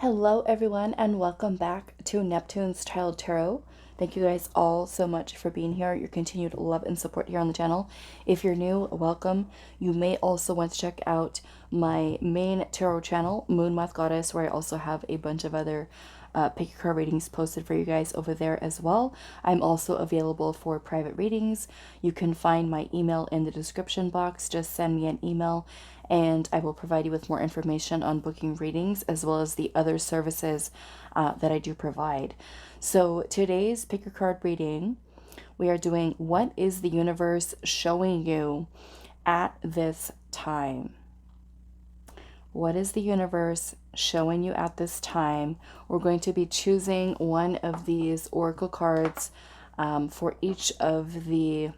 Hello, everyone, and welcome back to Neptune's Child Tarot. Thank you guys all so much for being here. Your continued love and support here on the channel. If you're new, welcome. You may also want to check out my main tarot channel, Moon Moth Goddess, where I also have a bunch of other pick your card readings posted for you guys over there as well. I'm also available for private readings. You can find my email in the description box. Just send me an email and I will provide you with more information on booking readings as well as the other services that I do provide. So today's pick your card reading, we are doing what is the universe showing you at this time? What is the universe showing you at this time? We're going to be choosing one of these oracle cards for each of the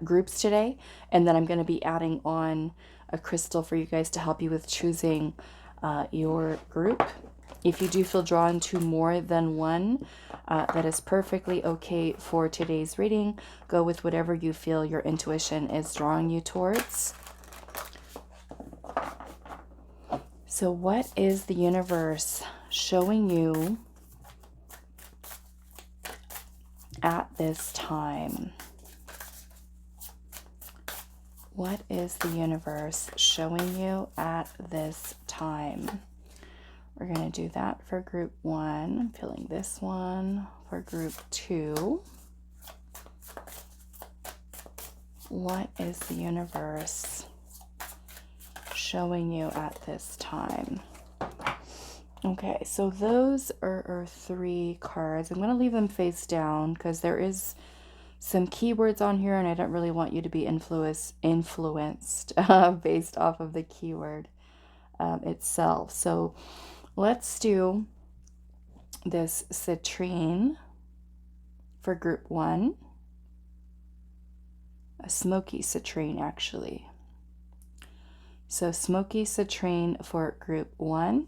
groups today, and then I'm going to be adding on a crystal for you guys to help you with choosing your group. If you do feel drawn to more than one, that is perfectly okay for today's reading. Go with whatever you feel your intuition is drawing you towards. So what is the universe showing you at this time? What is the universe showing you at this time? We're going to do that for group 1. I'm feeling this one for group 2. What is the universe showing you at this time? Okay, so those are our 3 cards. I'm going to leave them face down because there is some keywords on here and I don't really want you to be influenced based off of the keyword itself. So let's do this Citrine for group 1. A Smokey Citrine, actually. So Smokey Citrine for group 1.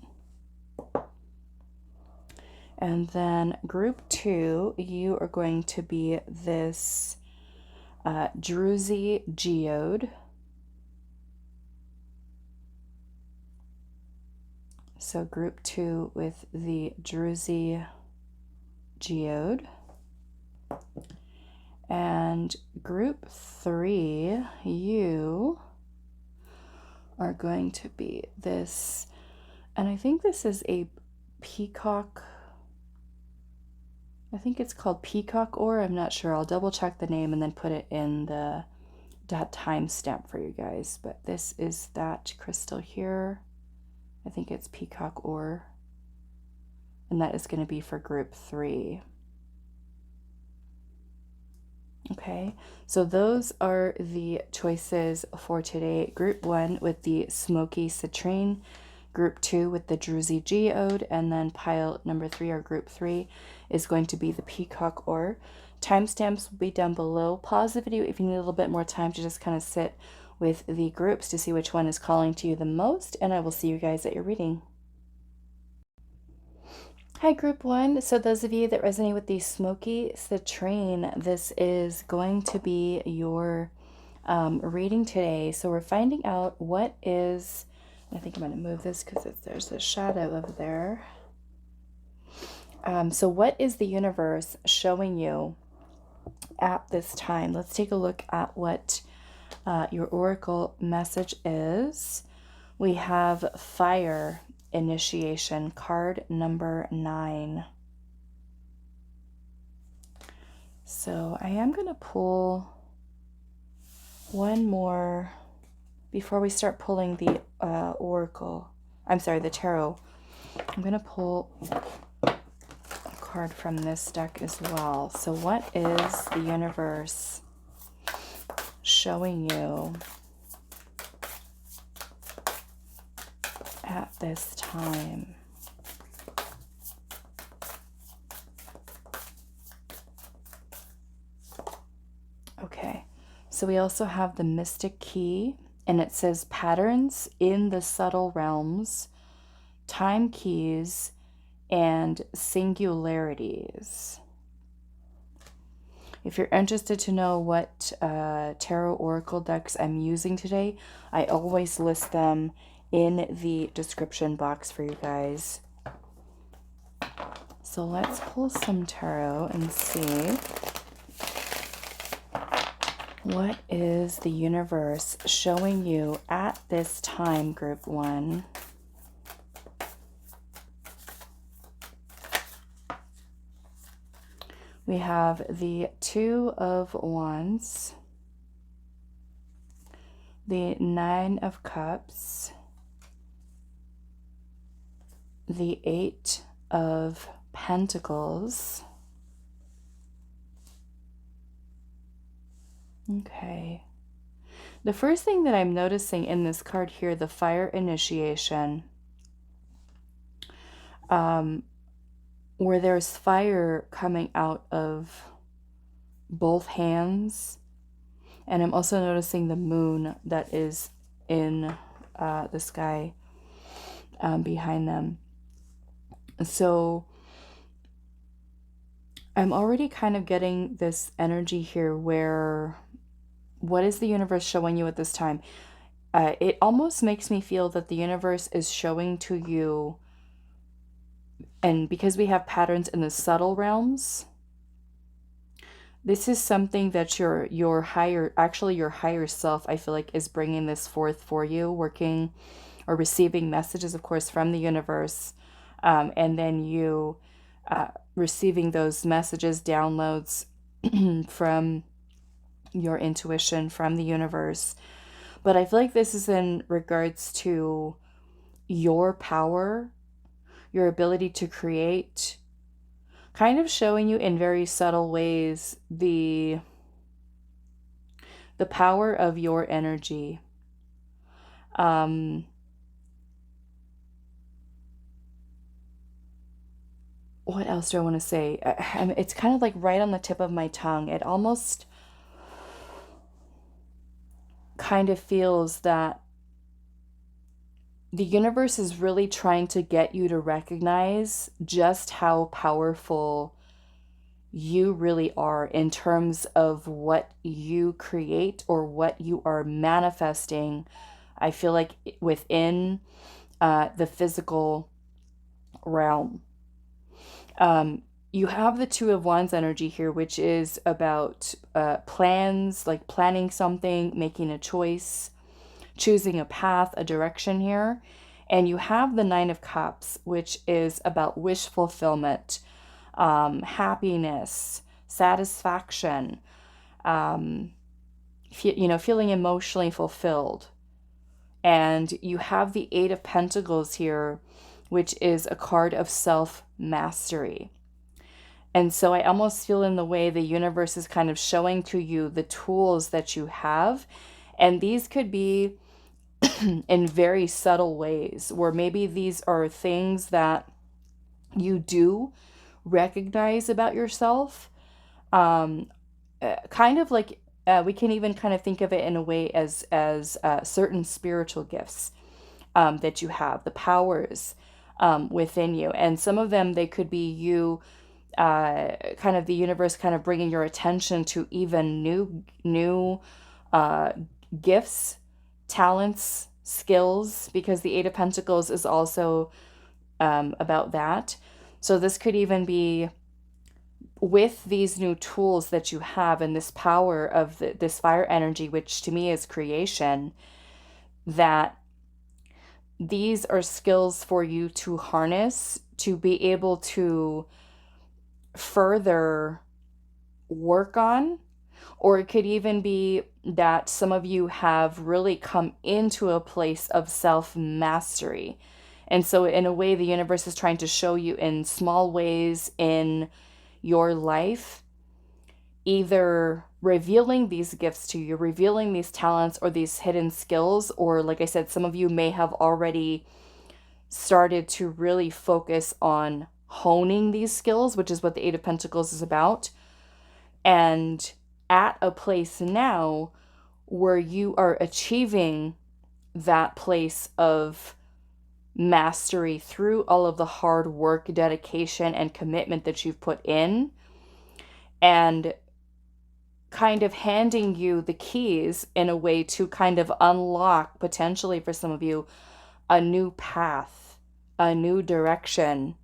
And then group 2, you are going to be this Druzy Geode. So group 2 with the Druzy Geode. And group 3, you are going to be this, and I think this is a Peacock, I think it's called Peacock Ore. I'm not sure. I'll double check the name and then put it in the timestamp for you guys. But this is that crystal here. I think it's Peacock Ore. And that is going to be for group 3. Okay, so those are the choices for today. Group 1 with the Smokey Citrine, group 2 with the Druzy Geode, and then pile number 3 or group 3 is going to be the Peacock Ore. Timestamps will be down below. Pause the video if you need a little bit more time to just kind of sit with the groups to see which one is calling to you the most, and I will see you guys at your reading. Hi group 1, so those of you that resonate with the Smokey Citrine, this is going to be your reading today. So we're finding out what is, I think I'm going to move this because there's a shadow over there. So what is the universe showing you at this time? Let's take a look at what your oracle message is. We have Fire Initiation, card number 9. So I am going to pull one more before we start pulling the the tarot. I'm going to pull a card from this deck as well. So what is the universe showing you at this time? Okay, so we also have the Mystic Key, and it says patterns in the subtle realms, time keys, and singularities. If you're interested to know what tarot oracle decks I'm using today, I always list them in the description box for you guys. So let's pull some tarot and see what is the universe showing you at this time, group 1. We have the 2 of Wands, the 9 of Cups, the 8 of Pentacles. Okay. The first thing that I'm noticing in this card here, the fire initiation, where there's fire coming out of both hands. And I'm also noticing the moon that is in the sky behind them. So I'm already kind of getting this energy here where, what is the universe showing you at this time? It almost makes me feel that the universe is showing to you, and because we have patterns in the subtle realms, this is something that your higher self, I feel like, is bringing this forth for you, working or receiving messages, of course, from the universe, and then you receiving those messages, downloads from your intuition, from the universe. But I feel like this is in regards to your power, your ability to create, kind of showing you in very subtle ways the power of your energy. What else do I want to say? It's kind of like right on the tip of my tongue. It almost kind of feels that the universe is really trying to get you to recognize just how powerful you really are in terms of what you create or what you are manifesting. I feel like within the physical realm. You have the 2 of Wands energy here, which is about plans, like planning something, making a choice, choosing a path, a direction here. And you have the 9 of Cups, which is about wish fulfillment, happiness, satisfaction, feeling emotionally fulfilled. And you have the 8 of Pentacles here, which is a card of self-mastery. And so I almost feel in the way the universe is kind of showing to you the tools that you have. And these could be in very subtle ways, where maybe these are things that you do recognize about yourself. Kind of like, we can even kind of think of it in a way as certain spiritual gifts that you have, the powers within you. And some of them, they could be you, kind of the universe kind of bringing your attention to even new gifts, talents, skills, because the 8 of Pentacles is also about that. So this could even be with these new tools that you have and this power of this fire energy, which to me is creation, that these are skills for you to harness to be able to further work on. Or it could even be that some of you have really come into a place of self-mastery. And so in a way, the universe is trying to show you in small ways in your life, either revealing these gifts to you, revealing these talents or these hidden skills, or like I said, some of you may have already started to really focus on honing these skills, which is what the 8 of Pentacles is about. And at a place now where you are achieving that place of mastery through all of the hard work, dedication, and commitment that you've put in, and kind of handing you the keys in a way to kind of unlock, potentially for some of you, a new path, a new direction.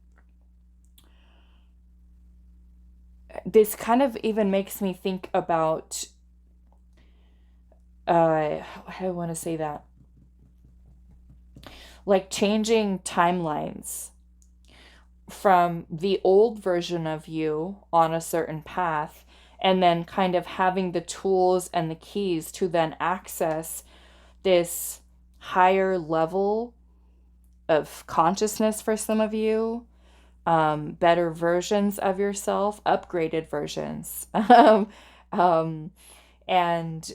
This kind of even makes me think about, how do I want to say that? Like changing timelines from the old version of you on a certain path, and then kind of having the tools and the keys to then access this higher level of consciousness for some of you, better versions of yourself, upgraded versions. And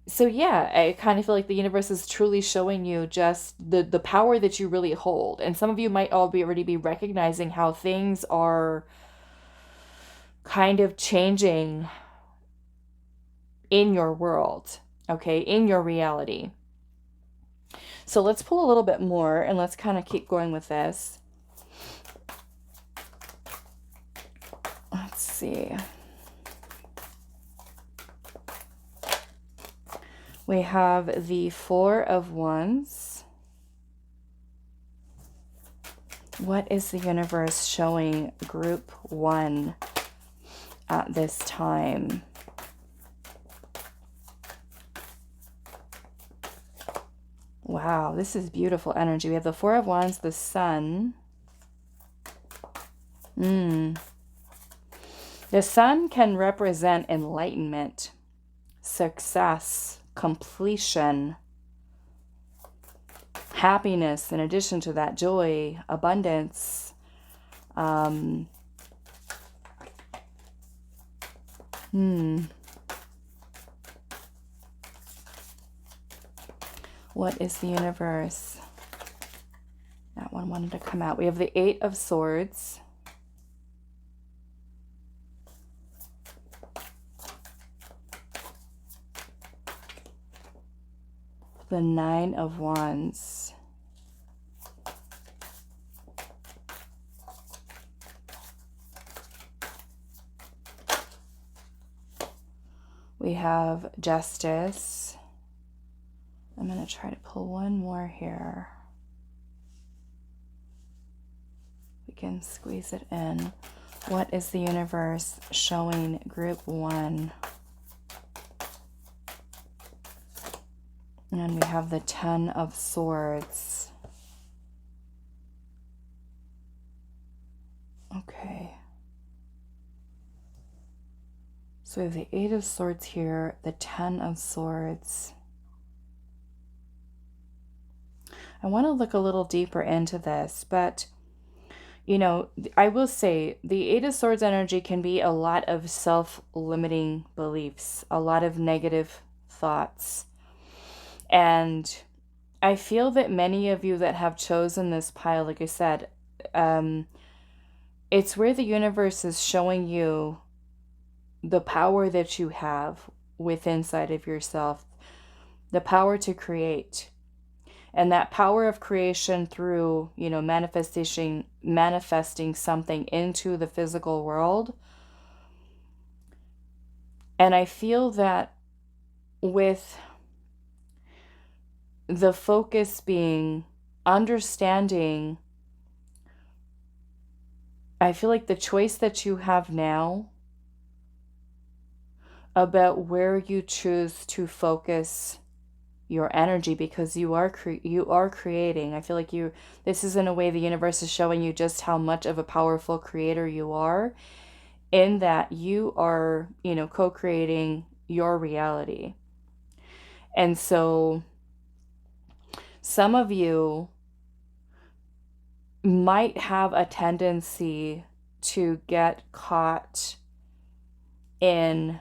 so yeah, I kind of feel like the universe is truly showing you just the power that you really hold. And some of you might already be recognizing how things are kind of changing in your world, okay, in your reality. So let's pull a little bit more and let's kind of keep going with this. Let's see. We have the Four of Wands. What is the universe showing group 1 at this time? Wow, this is beautiful energy. We have the Four of Wands, the Sun. The Sun can represent enlightenment, success, completion, happiness, in addition to that, joy, abundance. What is the universe? That one wanted to come out. We have the Eight of Swords. The Nine of Wands. We have Justice. I'm going to try to pull one more here. We can squeeze it in. What is the universe showing group 1? And we have the Ten of Swords. Okay. So we have the Eight of Swords here, the Ten of Swords. I want to look a little deeper into this, but, you know, I will say the Eight of Swords energy can be a lot of self-limiting beliefs, a lot of negative thoughts. And I feel that many of you that have chosen this pile, like I said, it's where the universe is showing you the power that you have within inside of yourself, the power to create. And that power of creation through, you know, manifesting something into the physical world. And I feel that with the focus being understanding, I feel like the choice that you have now about where you choose to focus your energy, because you are creating. I feel like this is in a way the universe is showing you just how much of a powerful creator you are, in that you are, you know, co-creating your reality. And so some of you might have a tendency to get caught in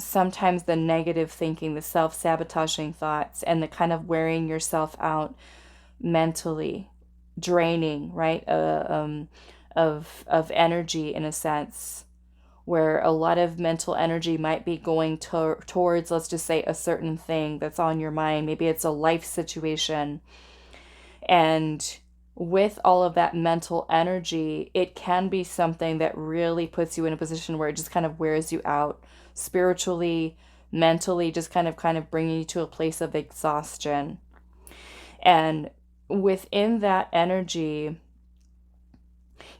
sometimes the negative thinking, the self-sabotaging thoughts, and the kind of wearing yourself out mentally, draining, right? Of energy, in a sense, where a lot of mental energy might be going towards, let's just say, a certain thing that's on your mind. Maybe it's a life situation. And with all of that mental energy, it can be something that really puts you in a position where it just kind of wears you out spiritually, mentally, just kind of bringing you to a place of exhaustion. And within that energy,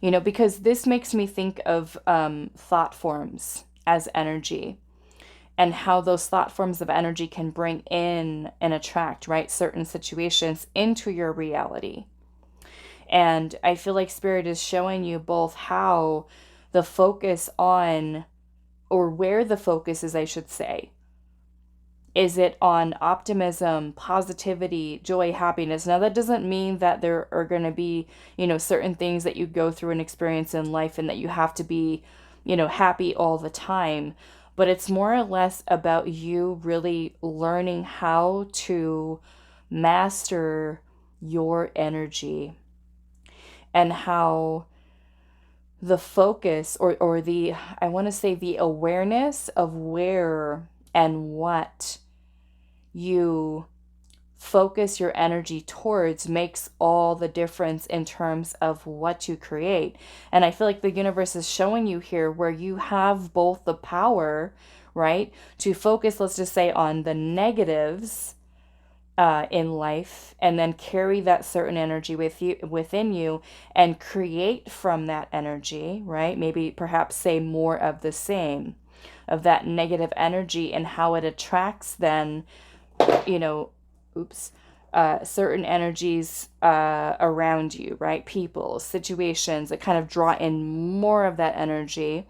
because this makes me think of thought forms as energy, and how those thought forms of energy can bring in and attract, right, certain situations into your reality. And I feel like Spirit is showing you both how the focus on, or where the focus is, I should say. Is it on optimism, positivity, joy, happiness? Now, that doesn't mean that there are going to be, certain things that you go through and experience in life and that you have to be, happy all the time. But it's more or less about you really learning how to master your energy, and how the focus, or the, I want to say, the awareness of where and what you focus your energy towards makes all the difference in terms of what you create. And I feel like the universe is showing you here where you have both the power, right, to focus, let's just say, on the negatives in life, and then carry that certain energy within you, and create from that energy, right? Maybe perhaps say more of the same of that negative energy, and how it attracts then, certain energies around you, right? People, situations that kind of draw in more of that energy,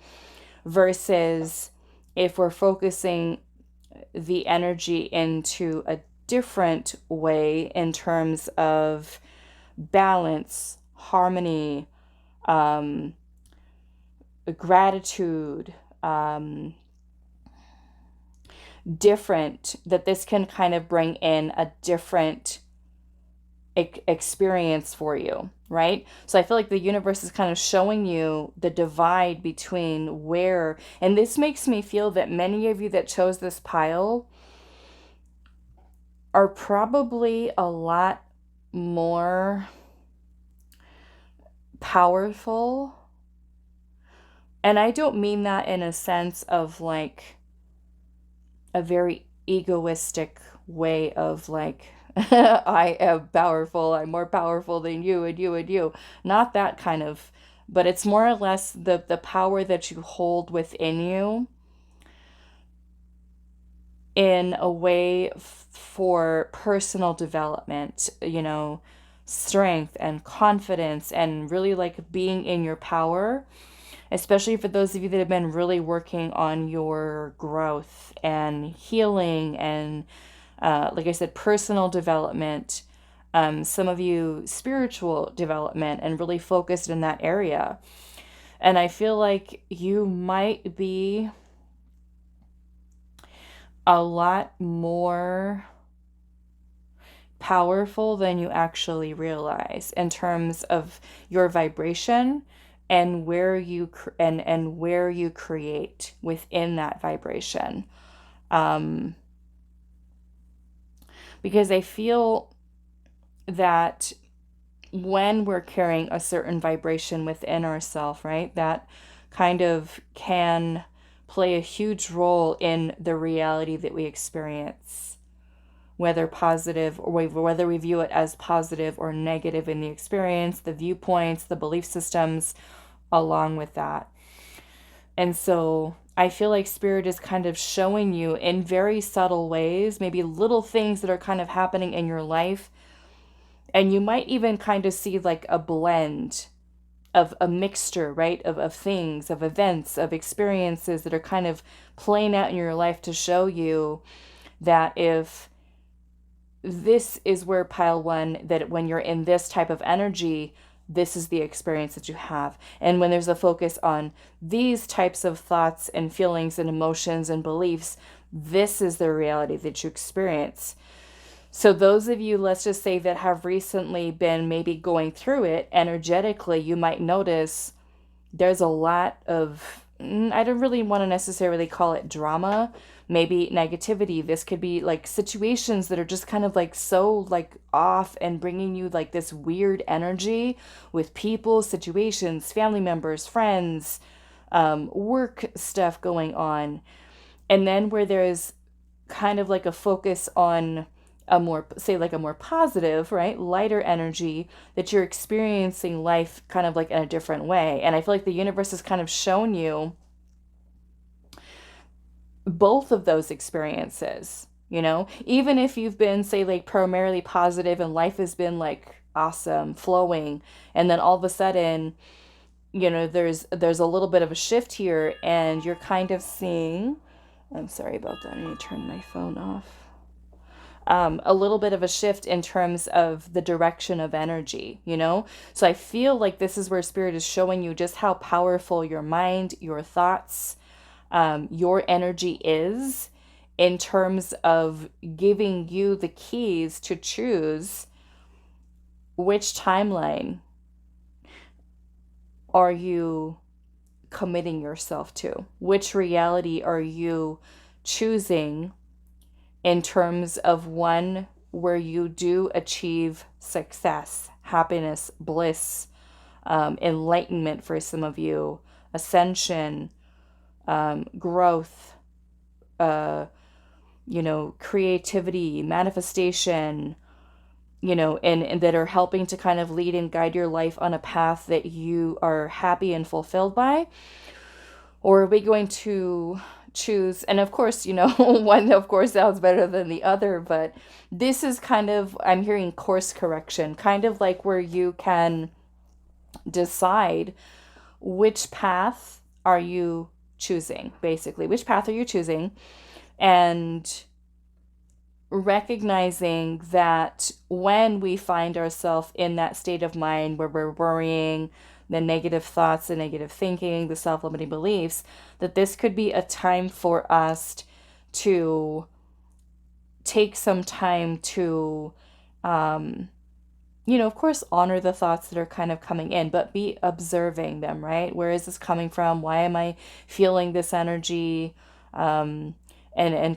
versus if we're focusing the energy into a different way in terms of balance, harmony, gratitude, different, that this can kind of bring in a different experience for you, right? So I feel like the universe is kind of showing you the divide between where, and this makes me feel that many of you that chose this pile are probably a lot more powerful. And I don't mean that in a sense of like a very egoistic way of like, I am powerful, I'm more powerful than you and you and you. Not that kind of, but it's more or less the power that you hold within you in a way for personal development, strength and confidence, and really like being in your power, especially for those of you that have been really working on your growth and healing and, like I said, personal development, some of you spiritual development, and really focused in that area. And I feel like you might be a lot more powerful than you actually realize in terms of your vibration, and where you and where you create within that vibration. Because I feel that when we're carrying a certain vibration within ourselves, right, that kind of can play a huge role in the reality that we experience, whether positive, or whether we view it as positive or negative in the experience, the viewpoints, the belief systems along with that. And so I feel like Spirit is kind of showing you in very subtle ways, maybe little things that are kind of happening in your life. And you might even kind of see like a blend of a mixture, right, of things, of events, of experiences that are kind of playing out in your life to show you that if this is where pile one, that when you're in this type of energy, this is the experience that you have. And when there's a focus on these types of thoughts and feelings and emotions and beliefs, this is the reality that you experience. So those of you, let's just say, that have recently been maybe going through it energetically, you might notice there's a lot of, I don't really want to necessarily call it drama, maybe negativity. This could be like situations that are just kind of like so like off and bringing you like this weird energy with people, situations, family members, friends, work stuff going on. And then where there's kind of like a focus on a more, say like a more positive, right, lighter energy, that you're experiencing life kind of like in a different way. And I feel like the universe has kind of shown you both of those experiences, you know, even if you've been, say, like primarily positive and life has been like awesome, flowing, and then all of a sudden, you know, there's a little bit of a shift here and you're kind of seeing, I'm sorry about that, I need to turn my phone off. A little bit of a shift in terms of the direction of energy, you know? So I feel like this is where Spirit is showing you just how powerful your mind, your thoughts, your energy is, in terms of giving you the keys to choose which timeline are you committing yourself to? Which reality are you choosing in terms of one where you do achieve success, happiness, bliss, enlightenment for some of you, ascension, growth, you know, creativity, manifestation, you know, and that are helping to kind of lead and guide your life on a path that you are happy and fulfilled by? Or are we going to choose, and of course, you know, one of course sounds better than the other, but this is kind of, I'm hearing course correction, kind of like where you can decide which path are you choosing, basically, which path are you choosing, and recognizing that when we find ourselves in that state of mind where we're worrying, the negative thoughts, the negative thinking, the self-limiting beliefs, that this could be a time for us to take some time to, you know, of course, honor the thoughts that are kind of coming in, but be observing them, right? Where is this coming from? Why am I feeling this energy? And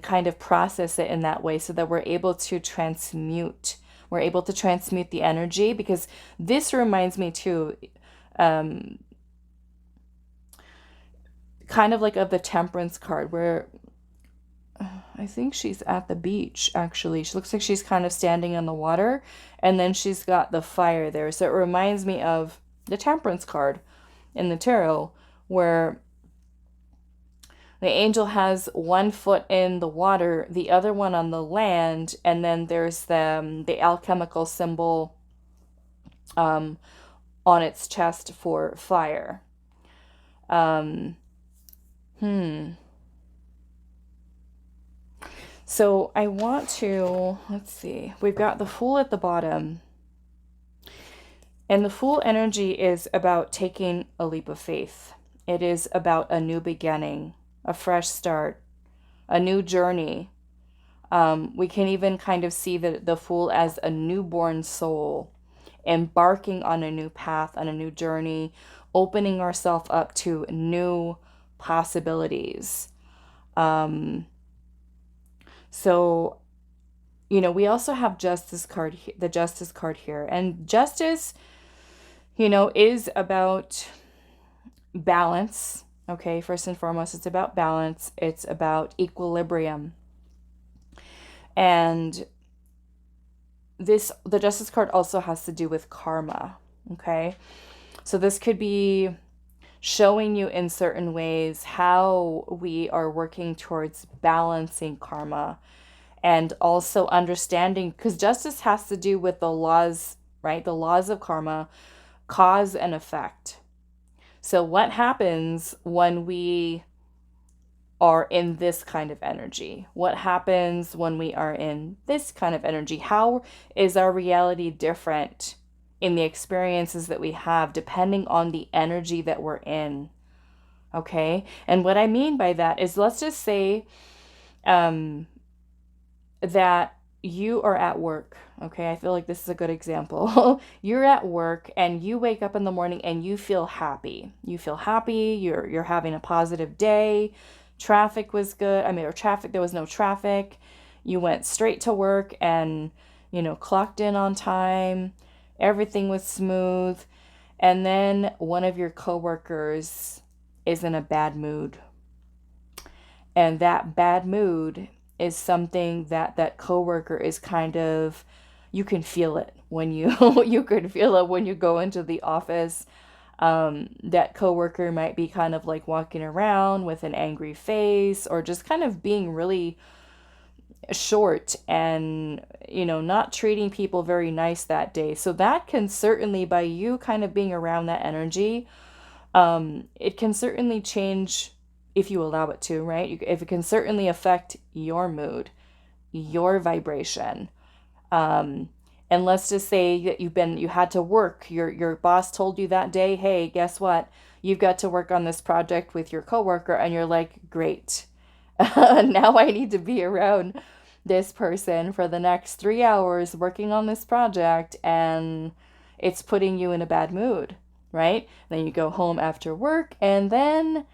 kind of process it in that way so that we're able to transmute. We're able to transmute the energy, because this reminds me too, kind of like of the Temperance card, where I think she's at the beach, actually. She looks like she's kind of standing on the water, and then she's got the fire there. So it reminds me of the Temperance card in the tarot, where the angel has one foot in the water, the other one on the land, and then there's the alchemical symbol on its chest for fire. So I want to, let's see, we've got the Fool at the bottom. And the Fool energy is about taking a leap of faith. It is about a new beginning, a fresh start, a new journey. We can even kind of see the Fool as a newborn soul, embarking on a new path, on a new journey, opening ourselves up to new possibilities. So, you know, we also have Justice card, the Justice card here. And Justice, you know, is about balance. Okay, first and foremost, it's about balance. It's about equilibrium. And the Justice card also has to do with karma. Okay, so this could be showing you in certain ways how we are working towards balancing karma, and also understanding, because justice has to do with the laws, right? The laws of karma, cause and effect. So what happens when we are in this kind of energy? What happens when we are in this kind of energy? How is our reality different in the experiences that we have, depending on the energy that we're in? Okay. And what I mean by that is, let's just say that you are at work. Okay, I feel like this is a good example. You're at work and you wake up in the morning and you feel happy. You feel happy, you're having a positive day. Traffic was good. I mean, there was no traffic. You went straight to work and, you know, clocked in on time. Everything was smooth. And then one of your coworkers is in a bad mood. And that bad mood is something that that coworker is kind of, you can feel it when you you can feel it when you go into the office. That coworker might be kind of like walking around with an angry face, or just kind of being really short and, you know, not treating people very nice that day. So that can certainly, by you kind of being around that energy, it can certainly change if you allow it to, right? If it can certainly affect your mood, your vibration. And let's just say that you had to work, your boss told you that day, hey, guess what? You've got to work on this project with your coworker, and you're like, great. Now I need to be around this person for the next 3 hours working on this project, and it's putting you in a bad mood, right? Then you go home after work, and then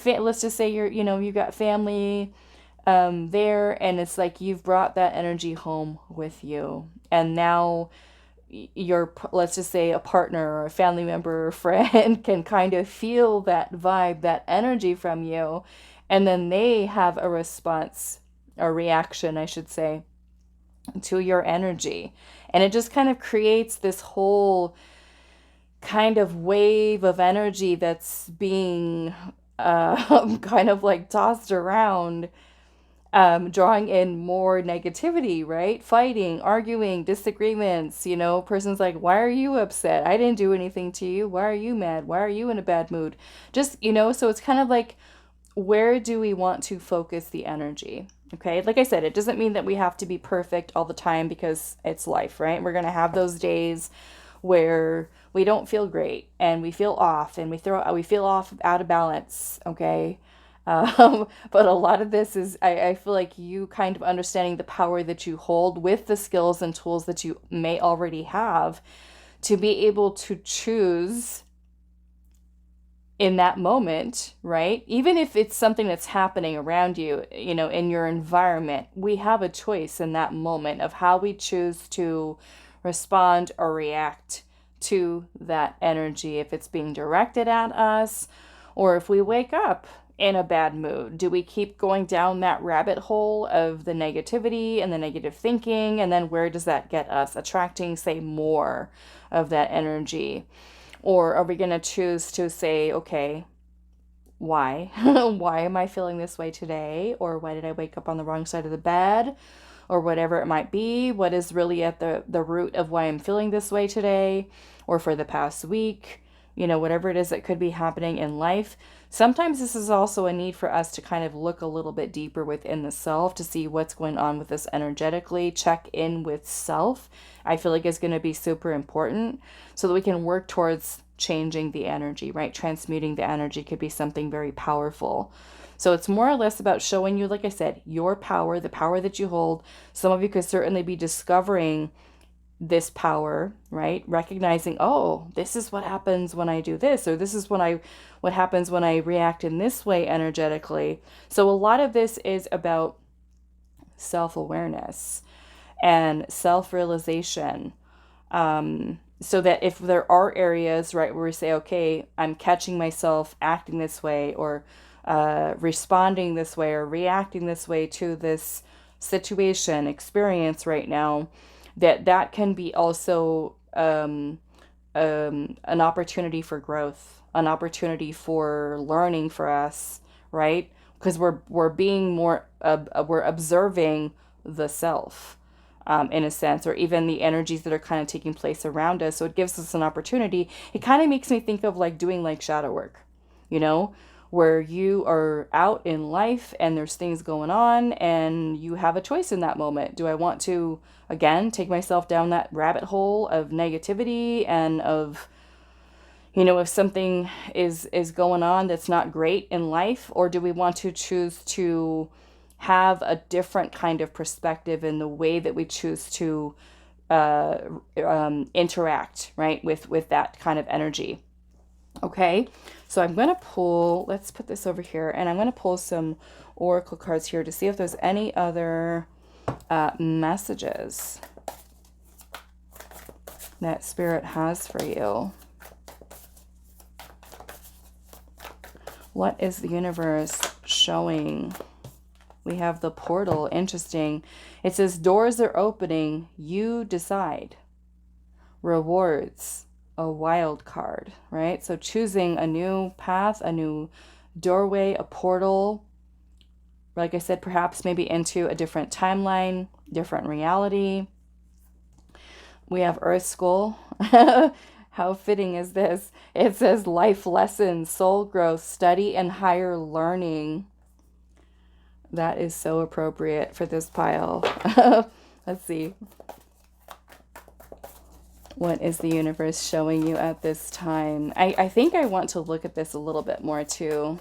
let's just say you got family there, and it's like you've brought that energy home with you, and now your, let's just say, a partner or a family member or friend can kind of feel that vibe, that energy from you, and then they have a response, a reaction, I should say, to your energy. And it just kind of creates this whole kind of wave of energy that's being kind of like tossed around, drawing in more negativity, right? Fighting, arguing, disagreements. Person's like, why are you upset? I didn't do anything to you. Why are you mad? Why are you in a bad mood? Just, so it's kind of like, where do we want to focus the energy? Okay, like I said, it doesn't mean that we have to be perfect all the time, because it's life, right? We're going to have those days where we don't feel great, and we feel off, and we feel off, out of balance, okay? But a lot of this is, I feel like, you kind of understanding the power that you hold with the skills and tools that you may already have, to be able to choose in that moment, right? Even if it's something that's happening around you, in your environment, we have a choice in that moment of how we choose to respond or react to that energy. If it's being directed at us, or if we wake up in a bad mood, do we keep going down that rabbit hole of the negativity and the negative thinking? And then where does that get us? Attracting, say, more of that energy? Or are we going to choose to say, okay, why? Why am I feeling this way today? Or why did I wake up on the wrong side of the bed? Or whatever it might be. What is really at the root of why I'm feeling this way today? Or for the past week? Whatever it is that could be happening in life. Sometimes this is also a need for us to kind of look a little bit deeper within the self to see what's going on with us energetically. Check in with self, I feel like, is going to be super important, so that we can work towards changing the energy, right? Transmuting the energy could be something very powerful. So it's more or less about showing you, like I said, your power, the power that you hold. Some of you could certainly be discovering this power, right? Recognizing, oh, this is what happens when I do this, or this is what happens when I react in this way energetically. So a lot of this is about self-awareness and self-realization. So that if there are areas, right, where we say, okay, I'm catching myself acting this way, or responding this way, or reacting this way to this situation, experience right now, that can be also an opportunity for growth, an opportunity for learning for us, right? Because we're being more, we're observing the self, in a sense, or even the energies that are kind of taking place around us. So it gives us an opportunity. It kind of makes me think of like doing like shadow work, where you are out in life and there's things going on, and you have a choice in that moment. Do I want to, again, take myself down that rabbit hole of negativity and of, if something is going on that's not great in life, or do we want to choose to have a different kind of perspective in the way that we choose to interact, right, with that kind of energy? Okay, so I'm going to pull, let's put this over here, and I'm going to pull some oracle cards here to see if there's any other messages that Spirit has for you. What is the universe showing We have the portal. Interesting. It says doors are opening. You decide. Rewards. A wild card, right? So choosing a new path, a new doorway, a portal. Like I said, perhaps maybe into a different timeline, different reality. We have Earth School. How fitting is this? It says life lessons, soul growth, study, and higher learning. That is so appropriate for this pile. Let's see. What is the universe showing you at this time? I think I want to look at this a little bit more too.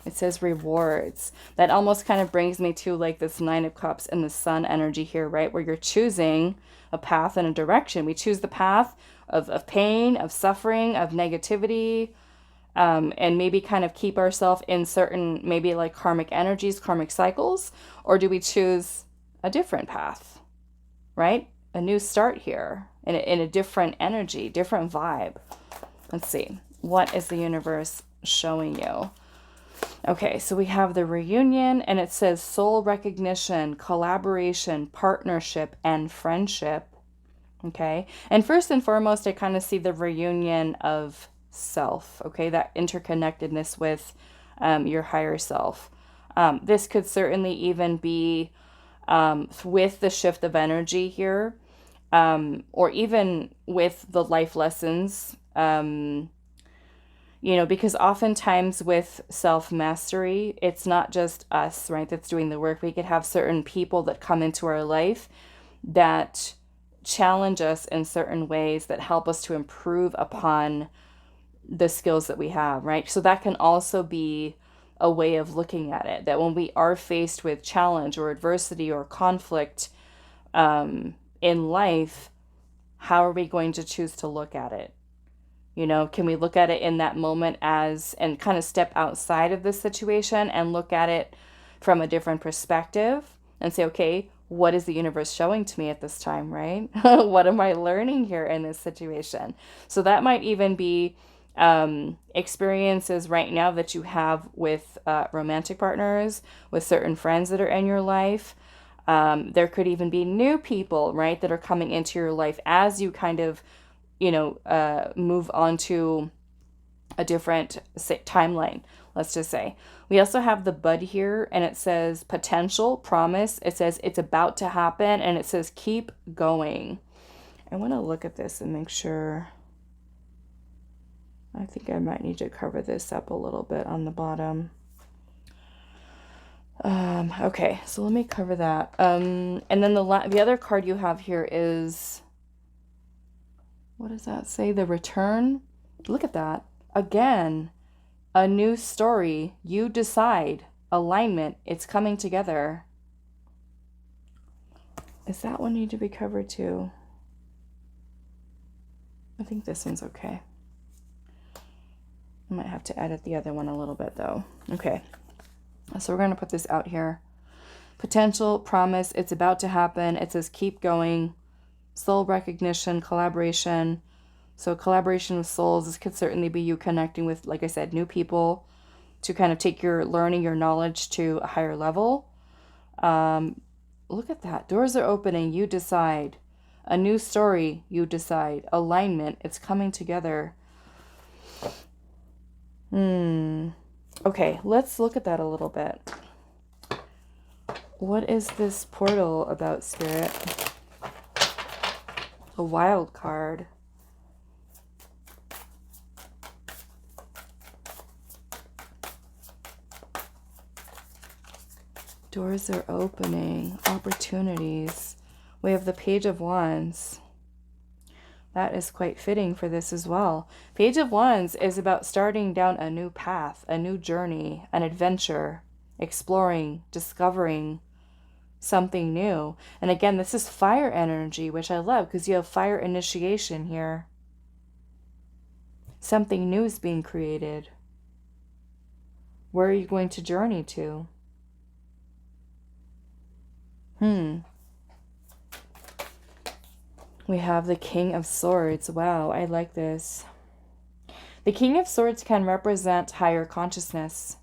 It says rewards. That almost kind of brings me to like this Nine of Cups and the Sun energy here, right? Where you're choosing a path and a direction. We choose the path of pain, of suffering, of negativity, and maybe kind of keep ourselves in certain, maybe like karmic energies, karmic cycles, or do we choose a different path, right? A new start here in a different energy, different vibe. Let's see. What is the universe showing you? Okay, so we have the reunion, and it says soul recognition, collaboration, partnership, and friendship. Okay, and first and foremost, I kind of see the reunion of self, okay, that interconnectedness with your higher self. This could certainly even be with the shift of energy here, or even with the life lessons, you know, because oftentimes with self-mastery, it's not just us, right, that's doing the work. We could have certain people that come into our life that challenge us in certain ways that help us to improve upon the skills that we have, right? So that can also be a way of looking at it, that when we are faced with challenge or adversity or conflict in life, how are we going to choose to look at it? You know, can we look at it in that moment as, and kind of step outside of the situation and look at it from a different perspective and say, okay, what is the universe showing to me at this time, right? What am I learning here in this situation? So that might even be experiences right now that you have with romantic partners, with certain friends that are in your life. There could even be new people, right, that are coming into your life as you kind of, you know, move on to a different timeline, let's just say. We also have the bud here, and it says potential, promise. It says it's about to happen, and it says keep going. I want to look at this and make sure. I think I might need to cover this up a little bit on the bottom. Okay, so let me cover that. And then the other card you have here is, what does that say? The return. Look at that. Again, a new story. You decide. Alignment. It's coming together. Is that one need to be covered too? I think this one's okay. I might have to edit the other one a little bit though. Okay. So we're going to put this out here. Potential, promise, it's about to happen. It says keep going. Soul recognition, collaboration. So collaboration with souls, this could certainly be you connecting with, like I said, new people to kind of take your learning, your knowledge to a higher level. Look at that. Doors are opening. You decide. A new story. You decide. Alignment. It's coming together. Okay, let's look at that a little bit. What is this portal about, Spirit? A wild card. Doors are opening. Opportunities. We have the Page of Wands. That is quite fitting for this as well. Page of Wands is about starting down a new path, a new journey, an adventure, exploring, discovering something new. And again, this is fire energy, which I love because you have fire initiation here. Something new is being created. Where are you going to journey to? We have the King of Swords. Wow, I like this. The King of Swords can represent higher consciousness.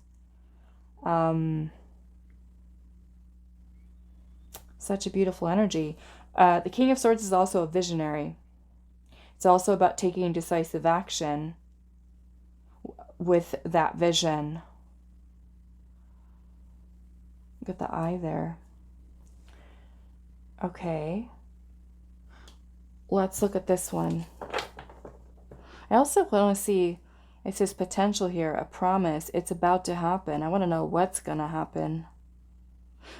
Such a beautiful energy. The King of Swords is also a visionary. It's also about taking decisive action with that vision. Look at the eye there. Okay. Let's look at this one. I also want to see, it says potential here, a promise. It's about to happen. I want to know what's going to happen.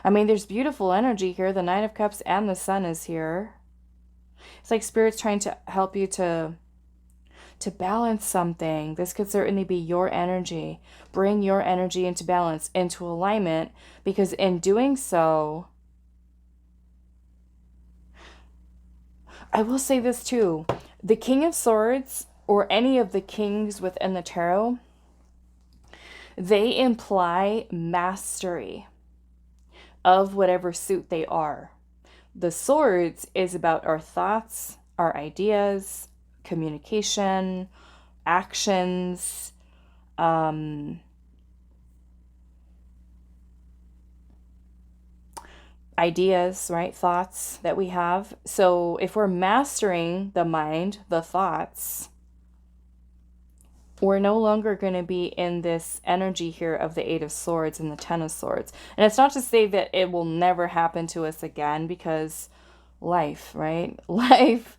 I mean, there's beautiful energy here. The Nine of Cups and the Sun is here. It's like Spirit's trying to help you to balance something. This could certainly be your energy. Bring your energy into balance, into alignment, because in doing so, I will say this too. The King of Swords, or any of the kings within the tarot, they imply mastery of whatever suit they are. The Swords is about our thoughts, our ideas, communication, actions, ideas, right? Thoughts that we have. So if we're mastering the mind, the thoughts, we're no longer going to be in this energy here of the Eight of Swords and the Ten of Swords. And it's not to say that it will never happen to us again, because life, right? Life.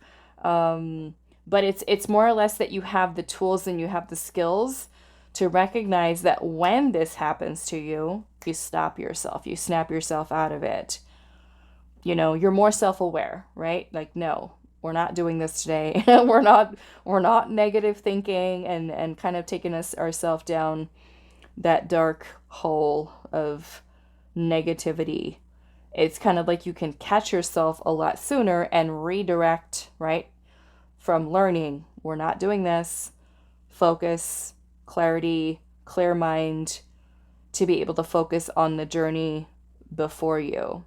But it's more or less that you have the tools and you have the skills to recognize that when this happens to you, you stop yourself. You snap yourself out of it. You know, you're more self-aware, right? Like, no, we're not doing this today. we're not negative thinking and kind of taking ourselves down that dark hole of negativity. It's kind of like you can catch yourself a lot sooner and redirect, right? From learning, we're not doing this. Focus, clarity, clear mind, to be able to focus on the journey before you.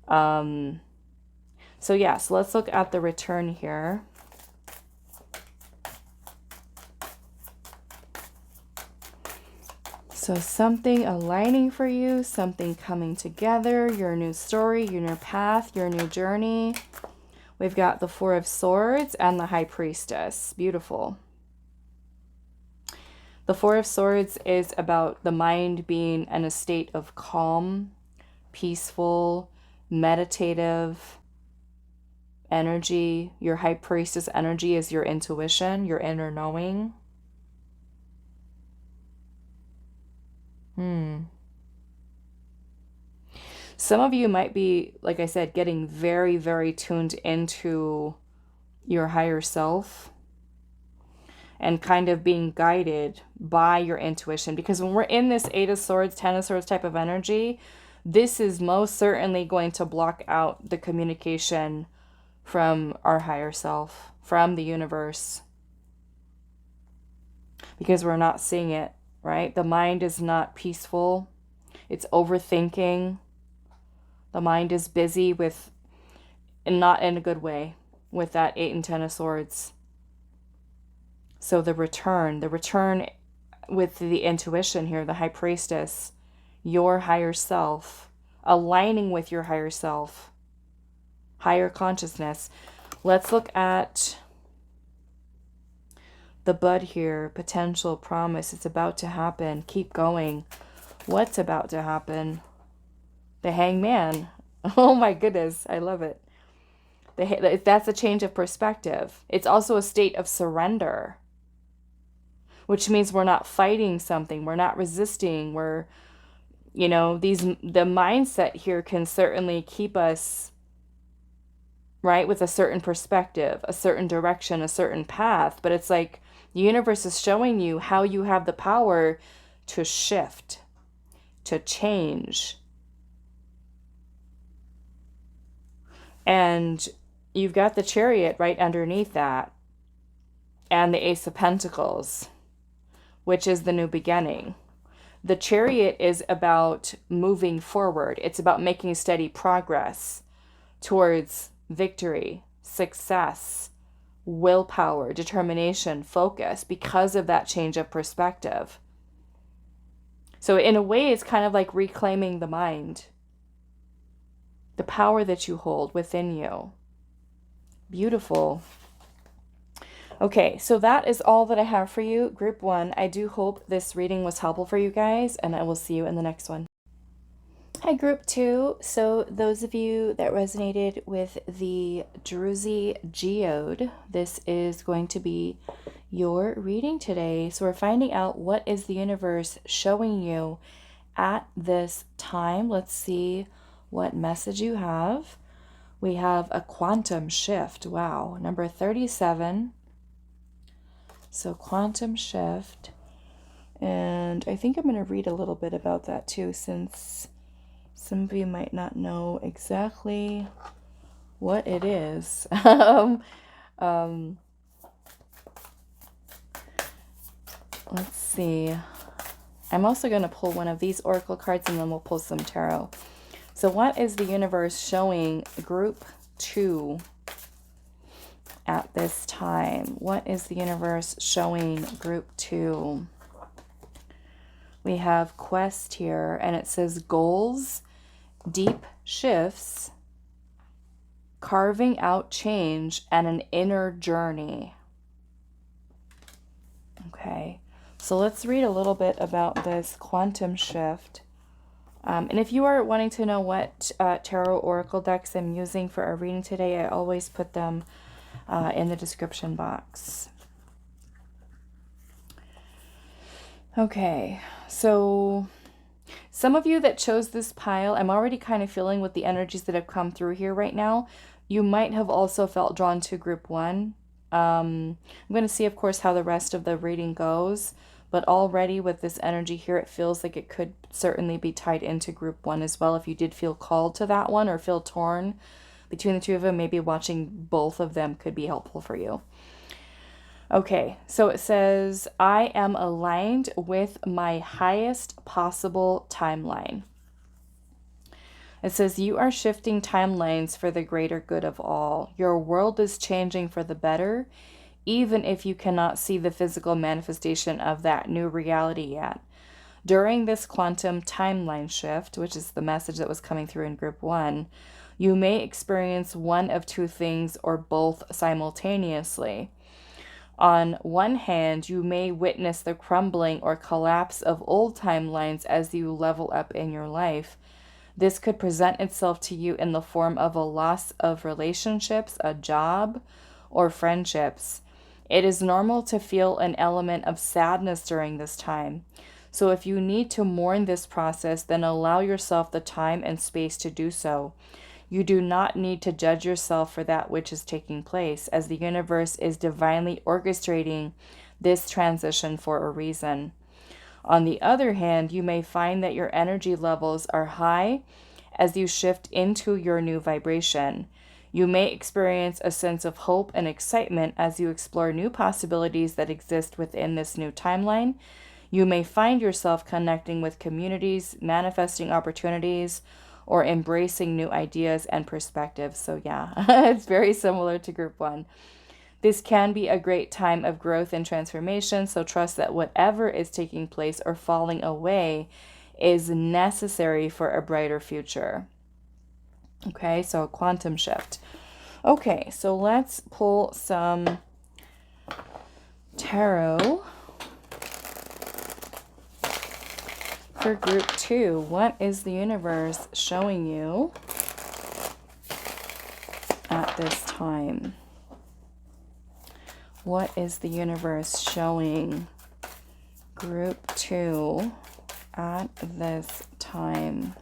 So yes, let's look at the return here. So something aligning for you, something coming together, your new story, your new path, your new journey. We've got the Four of Swords and the High Priestess. Beautiful. The Four of Swords is about the mind being in a state of calm, peaceful, meditative energy. Your High Priestess energy is your intuition, your inner knowing. Some of you might be, like I said, getting very, very tuned into your higher self and kind of being guided by your intuition. Because when we're in this Eight of Swords, Ten of Swords type of energy, this is most certainly going to block out the communication from our higher self, from the universe. Because we're not seeing it, right? The mind is not peaceful. It's overthinking. The mind is busy with, and not in a good way, with that 8 and 10 of Swords. So the return with the intuition here, the High Priestess, your higher self, aligning with your higher self, higher consciousness. Let's look at the bud here, potential, promise. It's about to happen. Keep going. What's about to happen? The Hangman. Oh my goodness, I love it. That's a change of perspective. It's also a state of surrender, which means we're not fighting something. We're not resisting. We're, you know, the mindset here can certainly keep us, right, with a certain perspective, a certain direction, a certain path. But it's like the universe is showing you how you have the power to shift, to change. And you've got the Chariot right underneath that, and the Ace of Pentacles, which is the new beginning. The Chariot is about moving forward. It's about making steady progress towards victory, success, willpower, determination, focus, because of that change of perspective. So in a way, it's kind of like reclaiming the mind the power that you hold within you. Beautiful. Okay, so that is all that I have for you, Group 1. I do hope this reading was helpful for you guys, and I will see you in the next one. Hi, Group 2. So those of you that resonated with the Druzy Geode, this is going to be your reading today. So we're finding out what is the universe showing you at this time. Let's see what message you have. We have a quantum shift. Wow, number 37. So quantum shift. And I think I'm going to read a little bit about that too, since some of you might not know exactly what it is. Let's see. I'm also going to pull one of these oracle cards, and then we'll pull some tarot. So what is the universe showing Group 2 at this time? What is the universe showing Group 2? We have quest here, and it says goals, deep shifts, carving out change, and an inner journey. Okay, so let's read a little bit about this quantum shift. And if you are wanting to know what tarot oracle decks I'm using for our reading today, I always put them in the description box. Okay, so some of you that chose this pile, I'm already kind of feeling with the energies that have come through here right now. You might have also felt drawn to Group 1. I'm going to see, of course, how the rest of the reading goes. But already with this energy here, it feels like it could certainly be tied into Group 1 as well. If you did feel called to that one or feel torn between the two of them, maybe watching both of them could be helpful for you. Okay, so it says, I am aligned with my highest possible timeline. It says, you are shifting timelines for the greater good of all. Your world is changing for the better, even if you cannot see the physical manifestation of that new reality yet. During this quantum timeline shift, which is the message that was coming through in Group 1, you may experience one of two things or both simultaneously. On one hand, you may witness the crumbling or collapse of old timelines as you level up in your life. This could present itself to you in the form of a loss of relationships, a job, or friendships. It is normal to feel an element of sadness during this time. So if you need to mourn this process, then allow yourself the time and space to do so. You do not need to judge yourself for that which is taking place, as the universe is divinely orchestrating this transition for a reason. On the other hand, you may find that your energy levels are high as you shift into your new vibration. You may experience a sense of hope and excitement as you explore new possibilities that exist within this new timeline. You may find yourself connecting with communities, manifesting opportunities, or embracing new ideas and perspectives. So yeah, it's very similar to Group 1. This can be a great time of growth and transformation, so trust that whatever is taking place or falling away is necessary for a brighter future. Okay, so quantum shift. Okay, so let's pull some tarot for Group 2. What is the universe showing you at this time? What is the universe showing Group 2 at this time?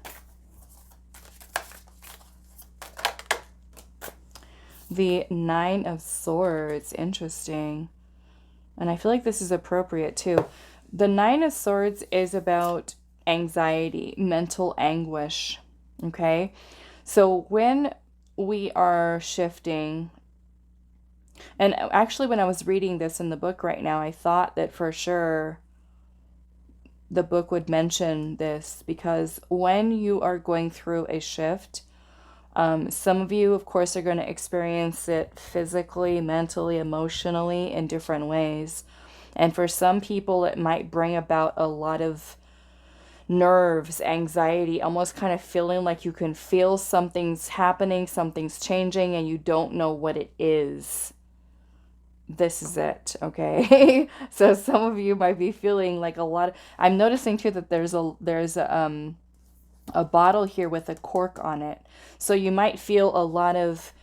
The Nine of Swords. Interesting. And I feel like this is appropriate too. The Nine of Swords is about anxiety, mental anguish. Okay? So when we are shifting, and actually when I was reading this in the book right now, I thought that for sure the book would mention this, because when you are going through a shift, some of you, of course, are going to experience it physically, mentally, emotionally in different ways. And for some people, it might bring about a lot of nerves, anxiety, almost kind of feeling like you can feel something's happening, something's changing, and you don't know what it is. This is it, okay? So some of you might be feeling like a lot of, I'm noticing too that there's a bottle here with a cork on it. So you might feel a lot of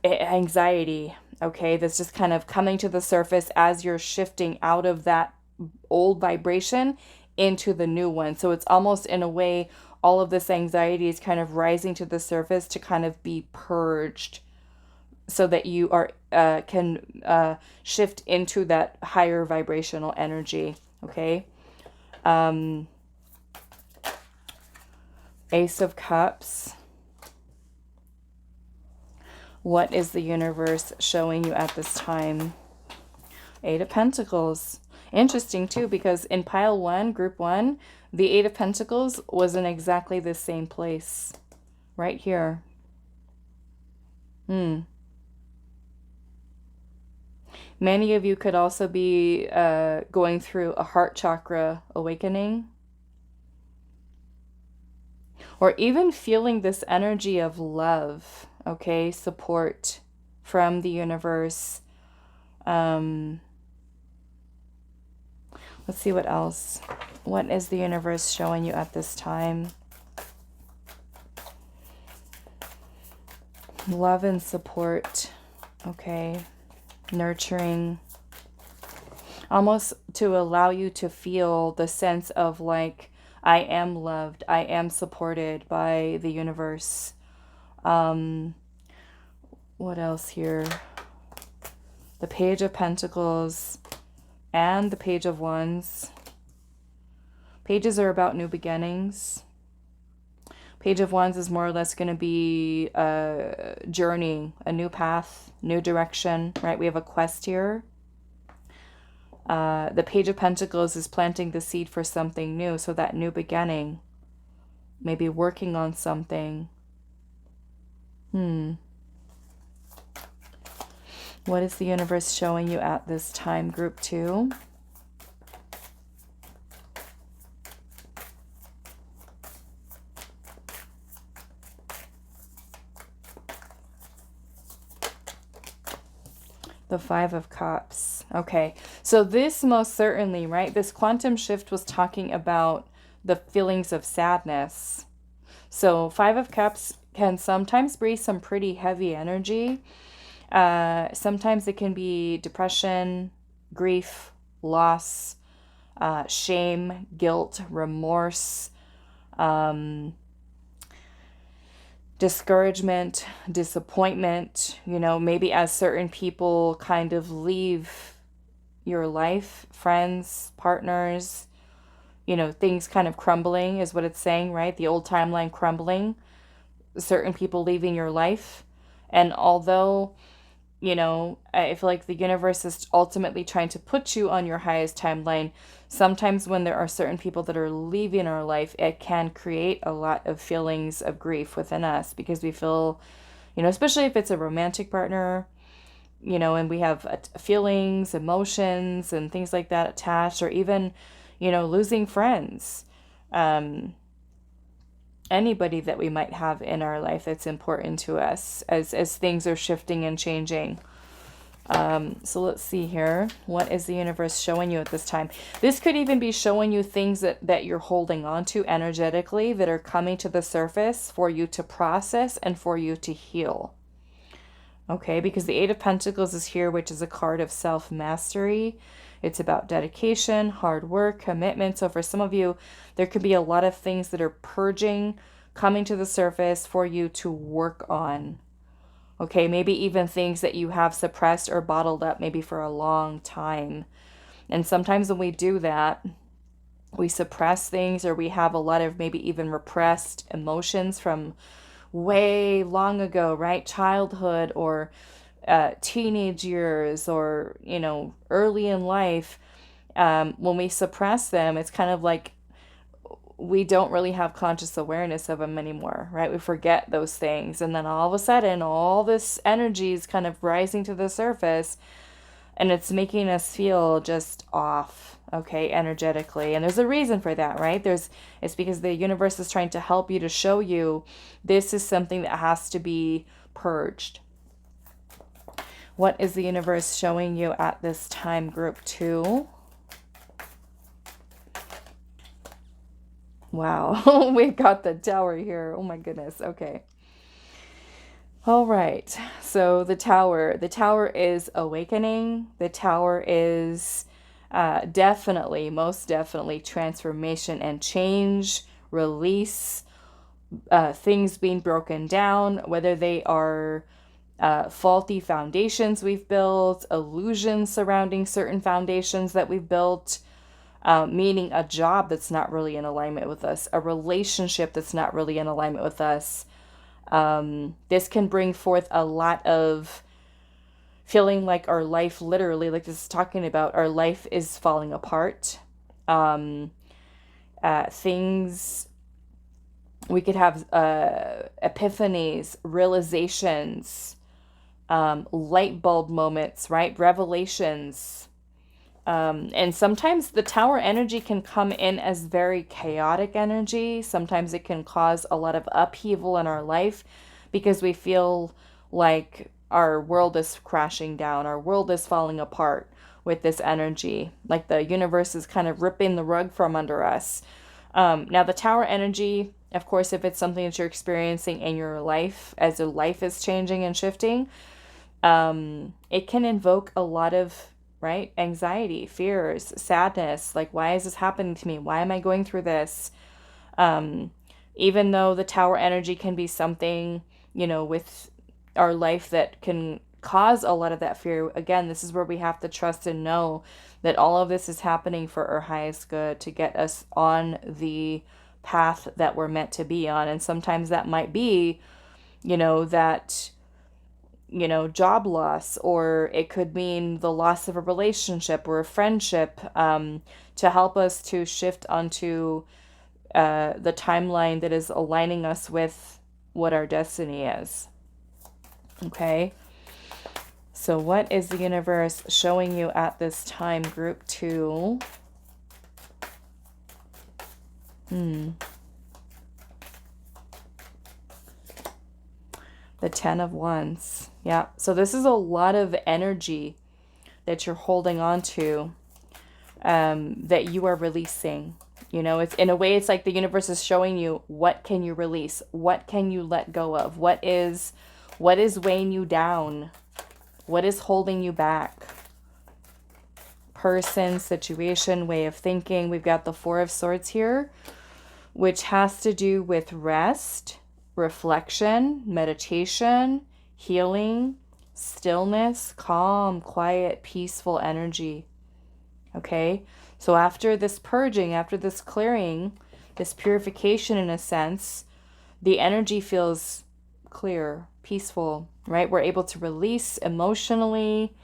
anxiety, okay? That's just kind of coming to the surface as you're shifting out of that old vibration into the new one. So it's almost in a way, all of this anxiety is kind of rising to the surface to kind of be purged so that you are can shift into that higher vibrational energy, okay? Ace of Cups. What is the universe showing you at this time? Eight of Pentacles. Interesting too, because in pile one, group one, the Eight of Pentacles was in exactly the same place. Right here. Many of you could also be going through a heart chakra awakening. Or even feeling this energy of love, okay? Support from the universe. Let's see what else. What is the universe showing you at this time? Love and support, okay? Nurturing. Almost to allow you to feel the sense of like, I am loved, I am supported by the universe. What else here? The Page of Pentacles and the Page of Wands. Pages are about new beginnings. Page of Wands is more or less going to be a journey, a new path, new direction, right? We have a quest here. The Page of Pentacles is planting the seed for something new. So that new beginning, maybe working on something. What is the universe showing you at this time, group 2? The Five of Cups. Okay, so this most certainly, right? This quantum shift was talking about the feelings of sadness. So Five of Cups can sometimes bring some pretty heavy energy. Sometimes it can be depression, grief, loss, shame, guilt, remorse, discouragement, disappointment, you know, maybe as certain people kind of leave your life, friends, partners, you know, things kind of crumbling is what it's saying, right? The old timeline crumbling, certain people leaving your life. And although, you know, I feel like the universe is ultimately trying to put you on your highest timeline, sometimes when there are certain people that are leaving our life, it can create a lot of feelings of grief within us because we feel, you know, especially if it's a romantic partner, you know, and we have feelings, emotions, and things like that attached, or even, you know, losing friends. Anybody that we might have in our life that's important to us as things are shifting and changing. So let's see here. What is the universe showing you at this time? This could even be showing you things that you're holding on to energetically that are coming to the surface for you to process and for you to heal. Okay, because the Eight of Pentacles is here, which is a card of self-mastery. It's about dedication, hard work, commitment. So for some of you, there could be a lot of things that are purging, coming to the surface for you to work on. Okay, maybe even things that you have suppressed or bottled up maybe for a long time. And sometimes when we do that, we suppress things, or we have a lot of maybe even repressed emotions from way long ago, right? Childhood or teenage years, or, you know, early in life. When we suppress them, it's kind of like we don't really have conscious awareness of them anymore, right? We forget those things. And then all of a sudden, all this energy is kind of rising to the surface, and it's making us feel just off, okay, energetically. And there's a reason for that, right? It's because the universe is trying to help you, to show you this is something that has to be purged. What is the universe showing you at this time, group 2? Wow, we've got the Tower here. Oh my goodness. Okay. All right. So the Tower is awakening. The Tower is definitely, most definitely transformation and change, release, things being broken down, whether they are faulty foundations we've built, illusions surrounding certain foundations that we've built, meaning a job that's not really in alignment with us, a relationship that's not really in alignment with us. This can bring forth a lot of feeling like our life, literally, like this is talking about, our life is falling apart. Things, we could have epiphanies, realizations, light bulb moments, right? Revelations. And sometimes the Tower energy can come in as very chaotic energy. Sometimes it can cause a lot of upheaval in our life because we feel like our world is crashing down, our world is falling apart with this energy. Like the universe is kind of ripping the rug from under us. Now the Tower energy, of course, if it's something that you're experiencing in your life, as your life is changing and shifting, it can invoke a lot of, right, anxiety, fears, sadness. Like, why is this happening to me? Why am I going through this? Even though the Tower energy can be something, with our life that can cause a lot of that fear. Again, this is where we have to trust and know that all of this is happening for our highest good, to get us on the path that we're meant to be on. And sometimes that might be, job loss, or it could mean the loss of a relationship or a friendship, to help us to shift onto the timeline that is aligning us with what our destiny is. Okay. So what is the universe showing you at this time, group 2? The 10 of Wands. Yeah. So this is a lot of energy that you're holding on to, that you are releasing. It's, in a way, it's like the universe is showing you, what can you release? What can you let go of? What is weighing you down? What is holding you back? Person, situation, way of thinking. We've got the 4 of Swords here, which has to do with rest, reflection, meditation, healing, stillness, calm, quiet, peaceful energy. Okay? So after this purging, after this clearing, this purification in a sense, the energy feels clear, peaceful, right? We're able to release emotionally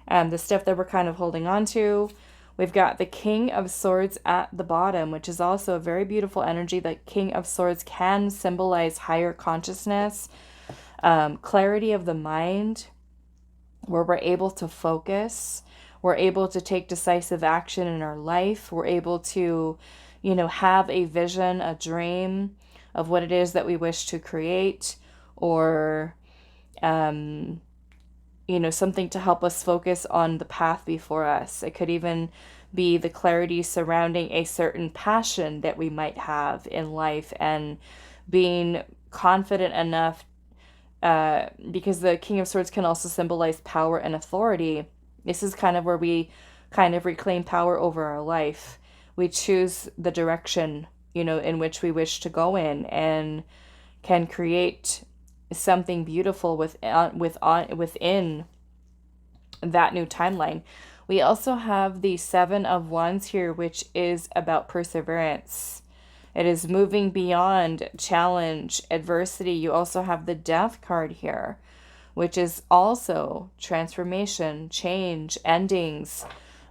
the stuff that we're kind of holding on to. We've got the King of Swords at the bottom, which is also a very beautiful energy. The King of Swords can symbolize higher consciousness, clarity of the mind, where we're able to focus. We're able to take decisive action in our life. We're able to, have a vision, a dream of what it is that we wish to create, or, something to help us focus on the path before us. It could even be the clarity surrounding a certain passion that we might have in life, and being confident enough, because the King of Swords can also symbolize power and authority. This is kind of where we kind of reclaim power over our life. We choose the direction, in which we wish to go in, and can create something beautiful within that new timeline. We also have the 7 of Wands here, which is about perseverance. It is moving beyond challenge, adversity. You also have the Death card here, which is also transformation, change, endings,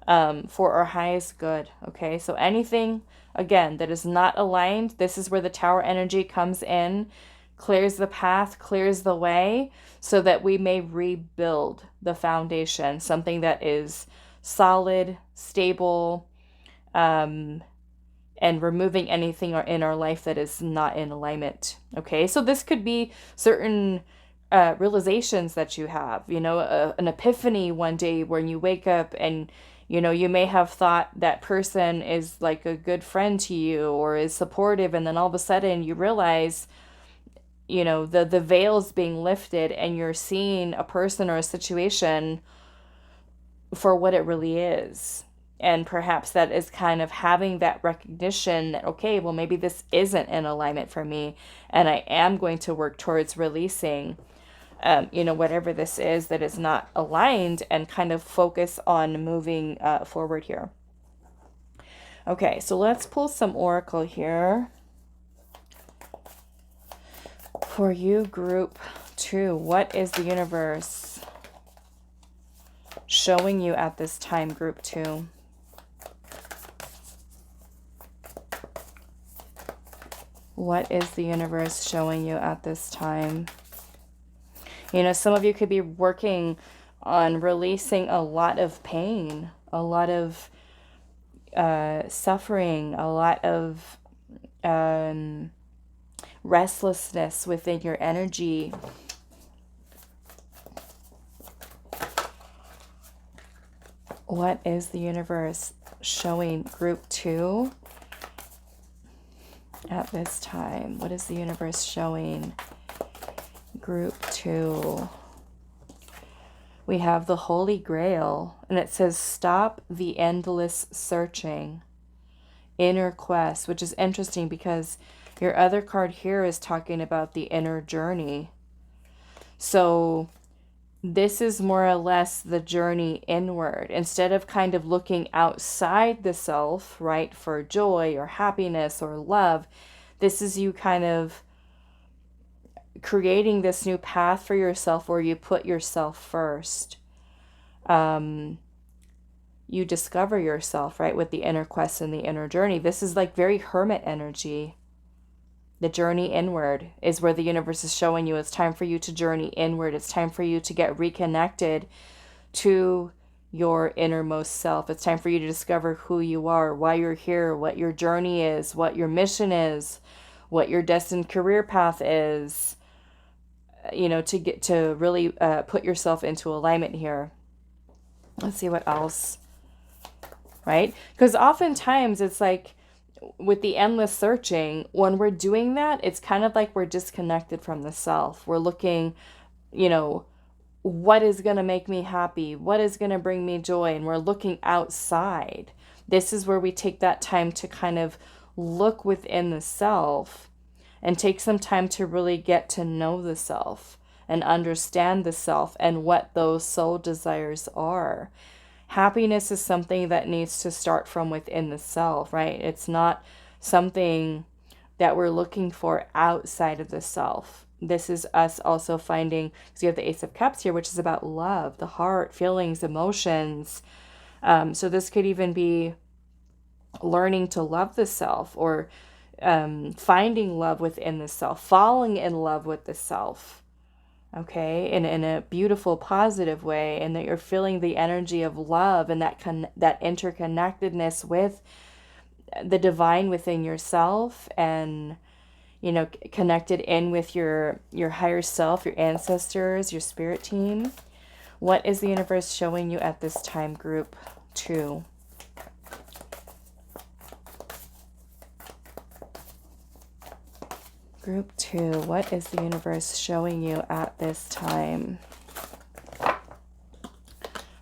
for our highest good. Okay, so anything, again, that is not aligned, this is where the Tower energy comes in, clears the path, clears the way, so that we may rebuild the foundation, something that is solid, stable, and removing anything in our life that is not in alignment. Okay, so this could be certain realizations that you have, an epiphany one day when you wake up and, you may have thought that person is like a good friend to you or is supportive. And then all of a sudden you realize, the veil's being lifted and you're seeing a person or a situation for what it really is. And perhaps that is kind of having that recognition that, okay, well, maybe this isn't in alignment for me. And I am going to work towards releasing, whatever this is that is not aligned, and kind of focus on moving forward here. Okay, so let's pull some oracle here for you, group 2. What is the universe showing you at this time, group 2? What is the universe showing you at this time? Some of you could be working on releasing a lot of pain, a lot of suffering, a lot of restlessness within your energy. What is the universe showing group 2 at this time? What is the universe showing group 2? We have the Holy Grail, and it says stop the endless searching, inner quest, which is interesting because your other card here is talking about the inner journey. So this is more or less the journey inward. Instead of kind of looking outside the self, right, for joy or happiness or love, this is you kind of creating this new path for yourself where you put yourself first. You discover yourself, right, with the inner quest and the inner journey. This is like very hermit energy. The journey inward is where the universe is showing you it's time for you to journey inward. It's time for you to get reconnected to your innermost self. It's time for you to discover who you are, why you're here, what your journey is, what your mission is, what your destined career path is, to get to really put yourself into alignment here. Let's see what else, right? Because oftentimes it's like, with the endless searching, when we're doing that, it's kind of like we're disconnected from the self. We're looking, what is going to make me happy? What is going to bring me joy? And we're looking outside. This is where we take that time to kind of look within the self and take some time to really get to know the self and understand the self and what those soul desires are. Happiness is something that needs to start from within the self, right? It's not something that we're looking for outside of the self. This is us also finding, because you have the Ace of Cups here, which is about love, the heart, feelings, emotions. So this could even be learning to love the self, or finding love within the self, falling in love with the self. Okay, in a beautiful, positive way, and that you're feeling the energy of love and that interconnectedness with the divine within yourself, and connected in with your higher self, your ancestors, your spirit team. What is the universe showing you at this time, group 2? Group 2, what is the universe showing you at this time?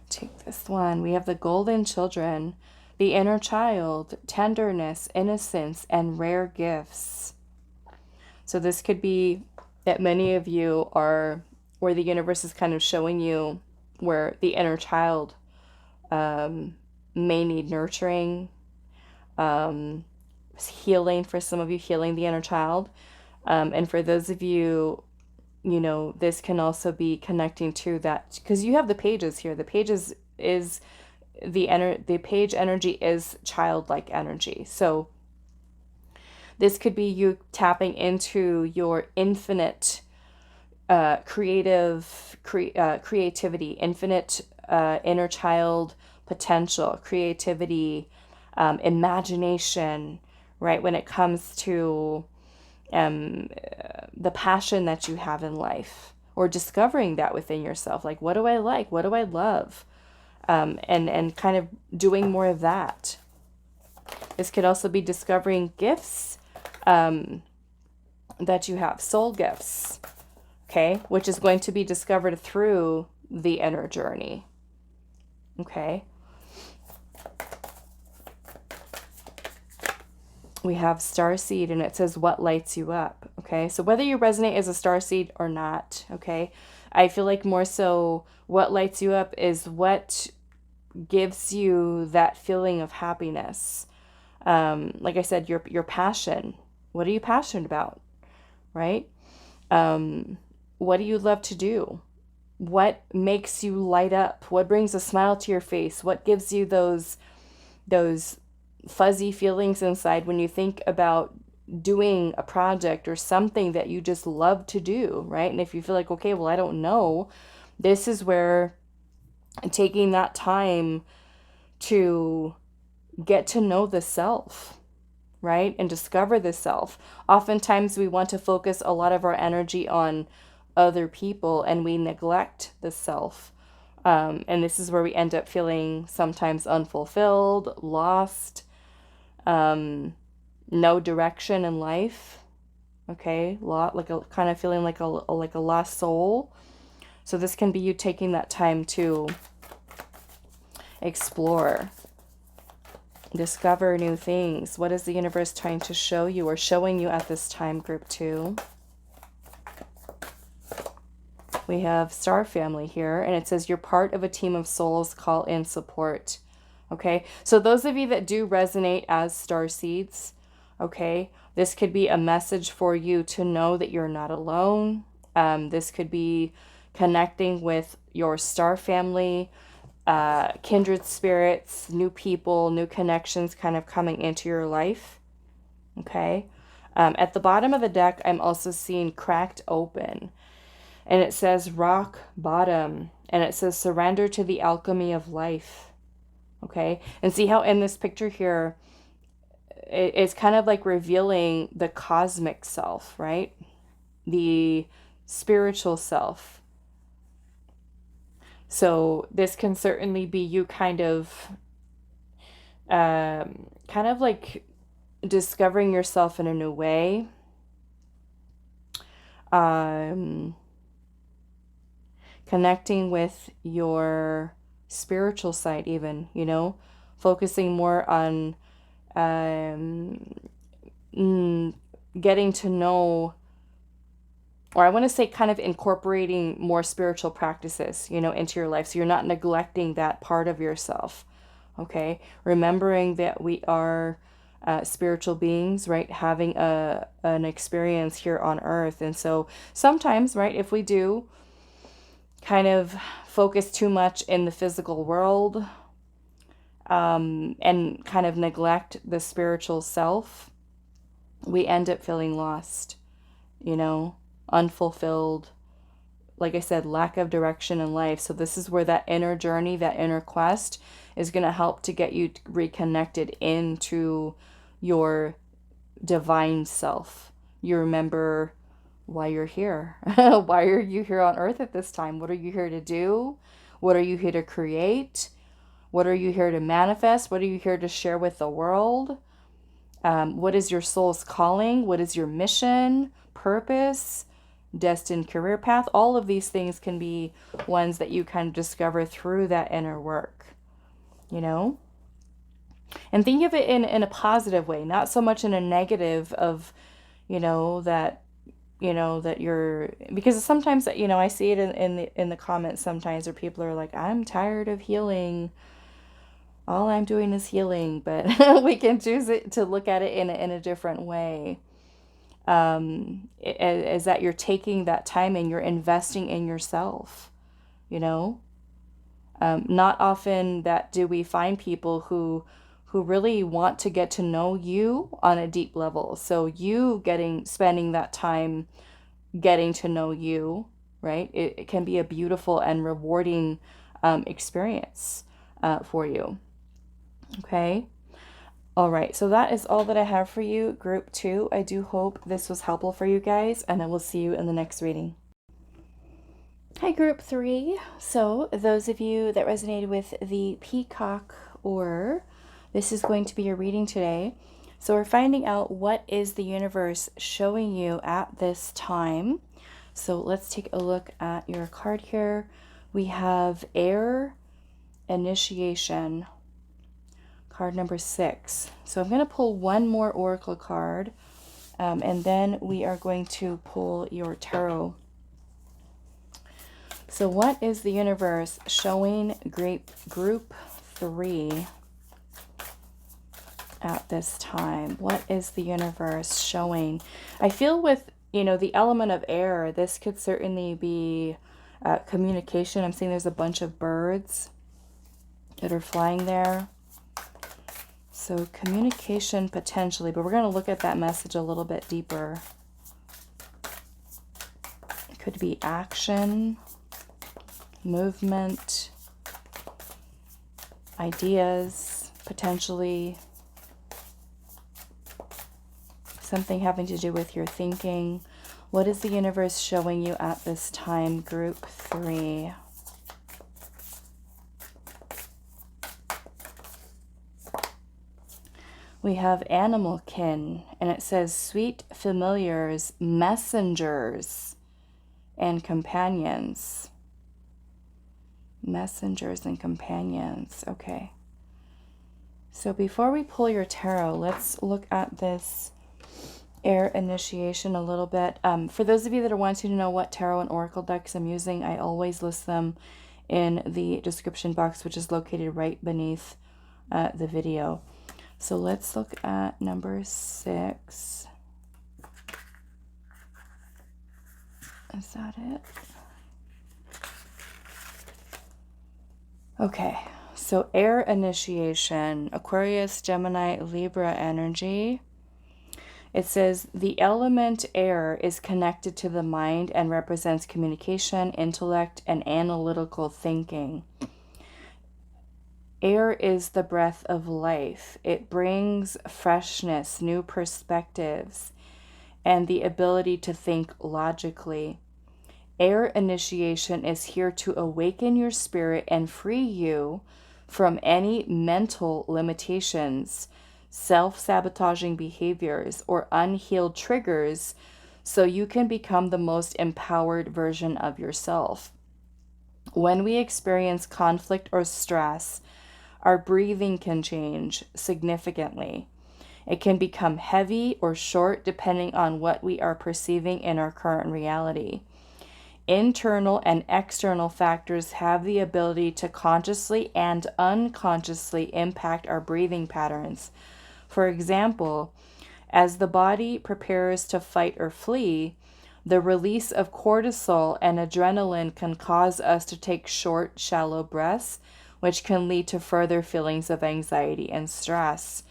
Take this one. We have the golden children, the inner child, tenderness, innocence, and rare gifts. So this could be that many of you are where the universe is kind of showing you where the inner child may need nurturing, healing for some of you, healing the inner child. And for those of you, this can also be connecting to that, because you have the pages here. The pages is the page energy is childlike energy. So this could be you tapping into your infinite creativity, infinite inner child potential, creativity, imagination, right? When it comes to the passion that you have in life, or discovering that within yourself. Like, what do I like? What do I love? And kind of doing more of that. This could also be discovering gifts that you have, soul gifts, okay, which is going to be discovered through the inner journey, okay. We have starseed, and it says what lights you up, okay? So whether you resonate as a starseed or not, okay, I feel like more so what lights you up is what gives you that feeling of happiness. Like I said, your passion. What are you passionate about, right? What do you love to do? What makes you light up? What brings a smile to your face? What gives you those fuzzy feelings inside when you think about doing a project or something that you just love to do, right? And if you feel like, okay, well, I don't know, this is where taking that time to get to know the self, right? And discover the self. Oftentimes we want to focus a lot of our energy on other people and we neglect the self. And this is where we end up feeling sometimes unfulfilled, lost, no direction in life. Okay, like a kind of feeling like a lost soul. So this can be you taking that time to explore, discover new things. What is the universe trying to show you or showing you at this time, group 2? We have Star Family here, and it says you're part of a team of souls. Call in support. Okay, so those of you that do resonate as star seeds, okay, this could be a message for you to know that you're not alone. This could be connecting with your star family, kindred spirits, new people, new connections kind of coming into your life. Okay, at the bottom of the deck, I'm also seeing cracked open. And it says rock bottom. And it says surrender to the alchemy of life. Okay. And see how in this picture here, it's kind of like revealing the cosmic self, right? The spiritual self. So this can certainly be you kind of like discovering yourself in a new way. Connecting with your spiritual side even, you know, focusing more on getting to know, or I want to say kind of incorporating more spiritual practices, you know, into your life. So you're not neglecting that part of yourself, okay? Remembering that we are spiritual beings, right? Having an experience here on earth. And so sometimes, right, if we do kind of focus too much in the physical world and kind of neglect the spiritual self, we end up feeling lost, you know, unfulfilled. Like I said, lack of direction in life. So this is where that inner journey, that inner quest is going to help to get you reconnected into your divine self. You remember why you're here. Why are you here on earth at this time? What are you here to do? What are you here to create? What are you here to manifest? What are you here to share with the world? What is your soul's calling? What is your mission, purpose, destined career path? All of these things can be ones that you kind of discover through that inner work, you know? And think of it in a positive way, not so much in a negative of, you know, that you're, because sometimes, you know, I see it in the comments sometimes where people are like, I'm tired of healing. All I'm doing is healing. But we can choose it to look at it in a different way. Is that you're taking that time and you're investing in yourself, you know? Not often that do we find people who really want to get to know you on a deep level. So you spending that time getting to know you, right? It can be a beautiful and rewarding experience for you. Okay. All right, so that is all that I have for you, group 2. I do hope this was helpful for you guys, and I will see you in the next reading. Hi, group 3. So those of you that resonated with the Peacock Ore, this is going to be your reading today. So we're finding out what is the universe showing you at this time. So let's take a look at your card here. We have Air Initiation, card number 6. So I'm going to pull one more oracle card, and then we are going to pull your tarot. So what is the universe showing group 3 at this time? What is the universe showing? I feel with, the element of air, this could certainly be communication. I'm seeing there's a bunch of birds that are flying there. So communication potentially, but we're going to look at that message a little bit deeper. It could be action, movement, ideas, potentially something having to do with your thinking. What is the universe showing you at this time, group 3? We have animal kin, and it says sweet familiars, messengers, and companions. Messengers and companions. Okay. So before we pull your tarot, let's look at this air initiation a little bit. For those of you that are wanting to know what tarot and oracle decks I'm using, I always list them in the description box, which is located right beneath the video. So let's look at number 6. Is that it? Okay, so air initiation, Aquarius, Gemini, Libra energy. It says the element air is connected to the mind and represents communication, intellect, and analytical thinking. Air is the breath of life. It brings freshness, new perspectives, and the ability to think logically. Air initiation is here to awaken your spirit and free you from any mental limitations, self-sabotaging behaviors, or unhealed triggers so you can become the most empowered version of yourself. When we experience conflict or stress, our breathing can change significantly. It can become heavy or short depending on what we are perceiving in our current reality. Internal and external factors have the ability to consciously and unconsciously impact our breathing patterns. For example, as the body prepares to fight or flee, the release of cortisol and adrenaline can cause us to take short, shallow breaths, which can lead to further feelings of anxiety and stress.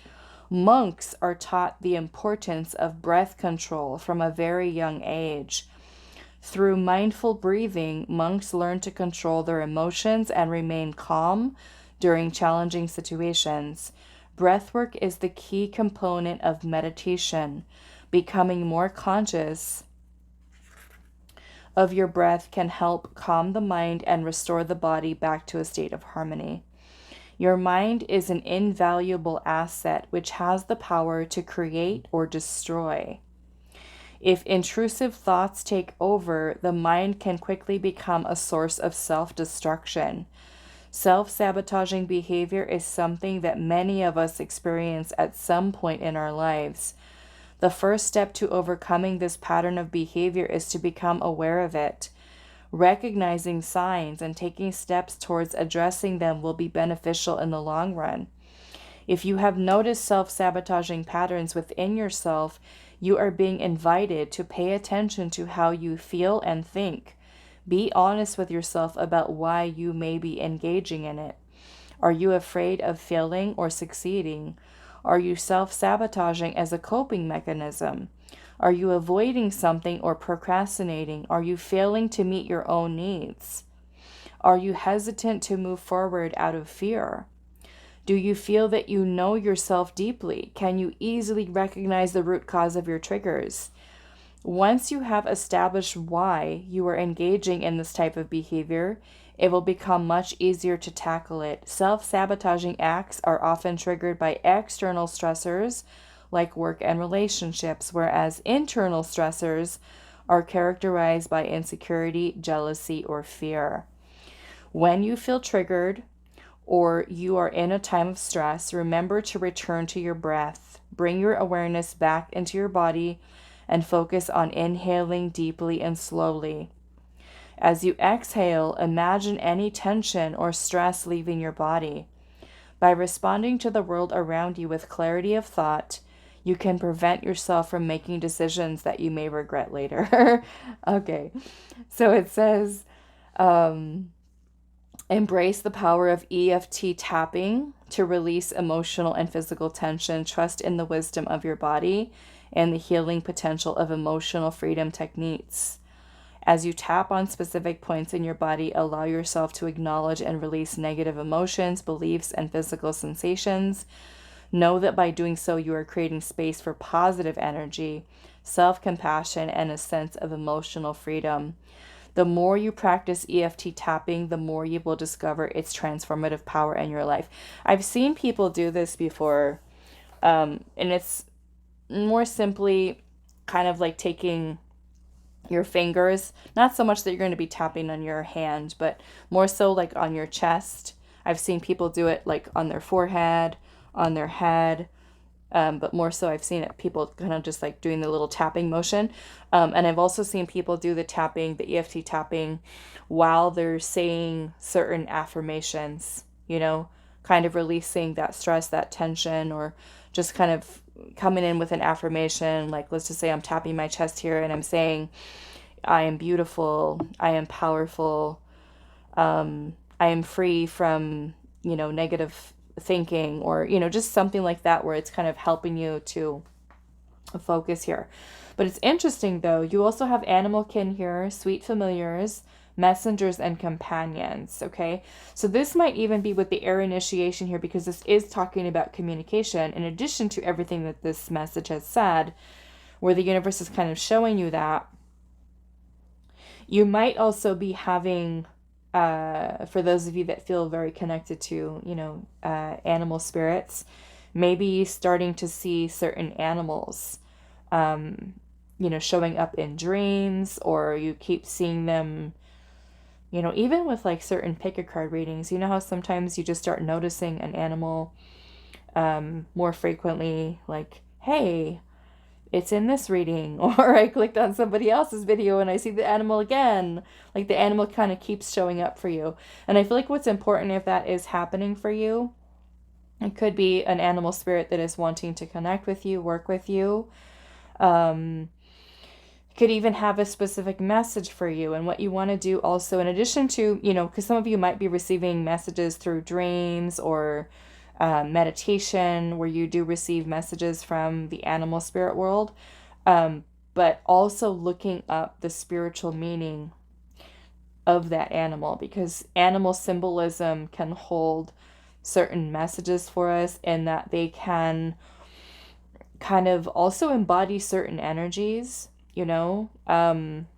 Monks are taught the importance of breath control from a very young age. Through mindful breathing, monks learn to control their emotions and remain calm during challenging situations. Breathwork is the key component of meditation. Becoming more conscious of your breath can help calm the mind and restore the body back to a state of harmony. Your mind is an invaluable asset which has the power to create or destroy. If intrusive thoughts take over, the mind can quickly become a source of self-destruction. Self-sabotaging behavior is something that many of us experience at some point in our lives. The first step to overcoming this pattern of behavior is to become aware of it. Recognizing signs and taking steps towards addressing them will be beneficial in the long run. If you have noticed self-sabotaging patterns within yourself, you are being invited to pay attention to how you feel and think. Be honest with yourself about why you may be engaging in it. Are you afraid of failing or succeeding? Are you self-sabotaging as a coping mechanism? Are you avoiding something or procrastinating? Are you failing to meet your own needs? Are you hesitant to move forward out of fear? Do you feel that you know yourself deeply? Can you easily recognize the root cause of your triggers? Once you have established why you are engaging in this type of behavior, it will become much easier to tackle it. Self-sabotaging acts are often triggered by external stressors like work and relationships, whereas internal stressors are characterized by insecurity, jealousy, or fear. When you feel triggered or you are in a time of stress, remember to return to your breath. Bring your awareness back into your body and focus on inhaling deeply and slowly. As you exhale, imagine any tension or stress leaving your body. By responding to the world around you with clarity of thought, you can prevent yourself from making decisions that you may regret later. Okay, so it says, embrace the power of EFT tapping to release emotional and physical tension. Trust in the wisdom of your body and the healing potential of emotional freedom techniques. As you tap on specific points in your body, allow yourself to acknowledge and release negative emotions, beliefs, and physical sensations. Know that by doing so, you are creating space for positive energy, self-compassion, and a sense of emotional freedom. The more you practice EFT tapping, the more you will discover its transformative power in your life. I've seen people do this before, and it's more simply kind of like taking your fingers, not so much that you're going to be tapping on your hand, but more so like on your chest. I've seen people do it like on their forehead, on their head, but more so I've seen it people kind of just like doing the little tapping motion. And I've also seen people do the tapping, the EFT tapping, while they're saying certain affirmations, you know, kind of releasing that stress, that tension, or just kind of coming in with an affirmation. Like, let's just say I'm tapping my chest here and I'm saying, I am beautiful, I am powerful, I am free from, negative thinking, or, just something like that, where it's kind of helping you to focus here. But it's interesting though, you also have animal kin here, sweet familiars, messengers, and companions. Okay, so this might even be with the air initiation here, because this is talking about communication, in addition to everything that this message has said, where the universe is kind of showing you that you might also be having, for those of you that feel very connected to, animal spirits, maybe starting to see certain animals, showing up in dreams, or you keep seeing them, even with like certain pick a card readings. You know how sometimes you just start noticing an animal more frequently, like, hey, it's in this reading, or I clicked on somebody else's video and I see the animal again. Like, the animal kind of keeps showing up for you. And I feel like what's important, if that is happening for you, it could be an animal spirit that is wanting to connect with you, work with you. Could even have a specific message for you. And what you want to do also, in addition to, because some of you might be receiving messages through dreams or meditation, where you do receive messages from the animal spirit world, but also looking up the spiritual meaning of that animal, because animal symbolism can hold certain messages for us, and that they can kind of also embody certain energies, and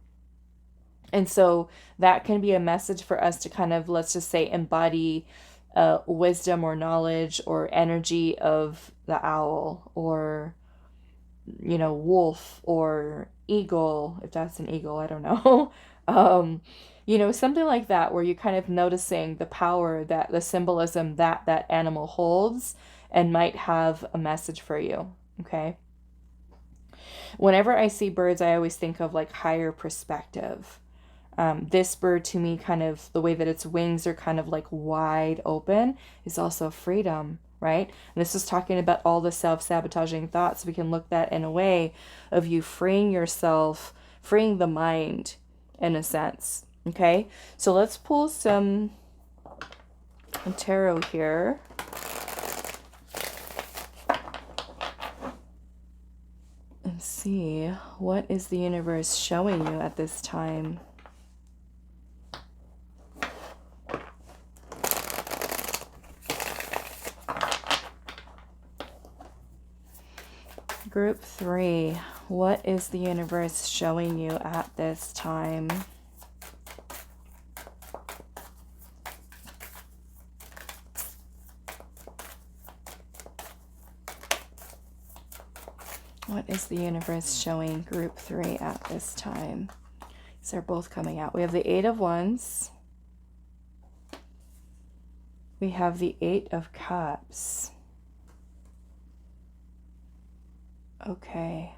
so that can be a message for us to kind of, let's just say, embody wisdom or knowledge or energy of the owl, or wolf, or eagle, if that's an eagle, I don't know. Something like that, where you're kind of noticing the power, that the symbolism that that animal holds, and might have a message for you. Okay, whenever I see birds, I always think of like higher perspective. This bird, to me, kind of the way that its wings are kind of like wide open, is also freedom, right? And this is talking about all the self-sabotaging thoughts. We can look that in a way of you freeing yourself, freeing the mind, in a sense. Okay, so let's pull some tarot here. And see, what is the universe showing you at this time? Group 3, what is the universe showing you at this time? What is the universe showing Group 3 at this time? These are both coming out. We have the 8 of Wands. We have the 8 of Cups. Okay.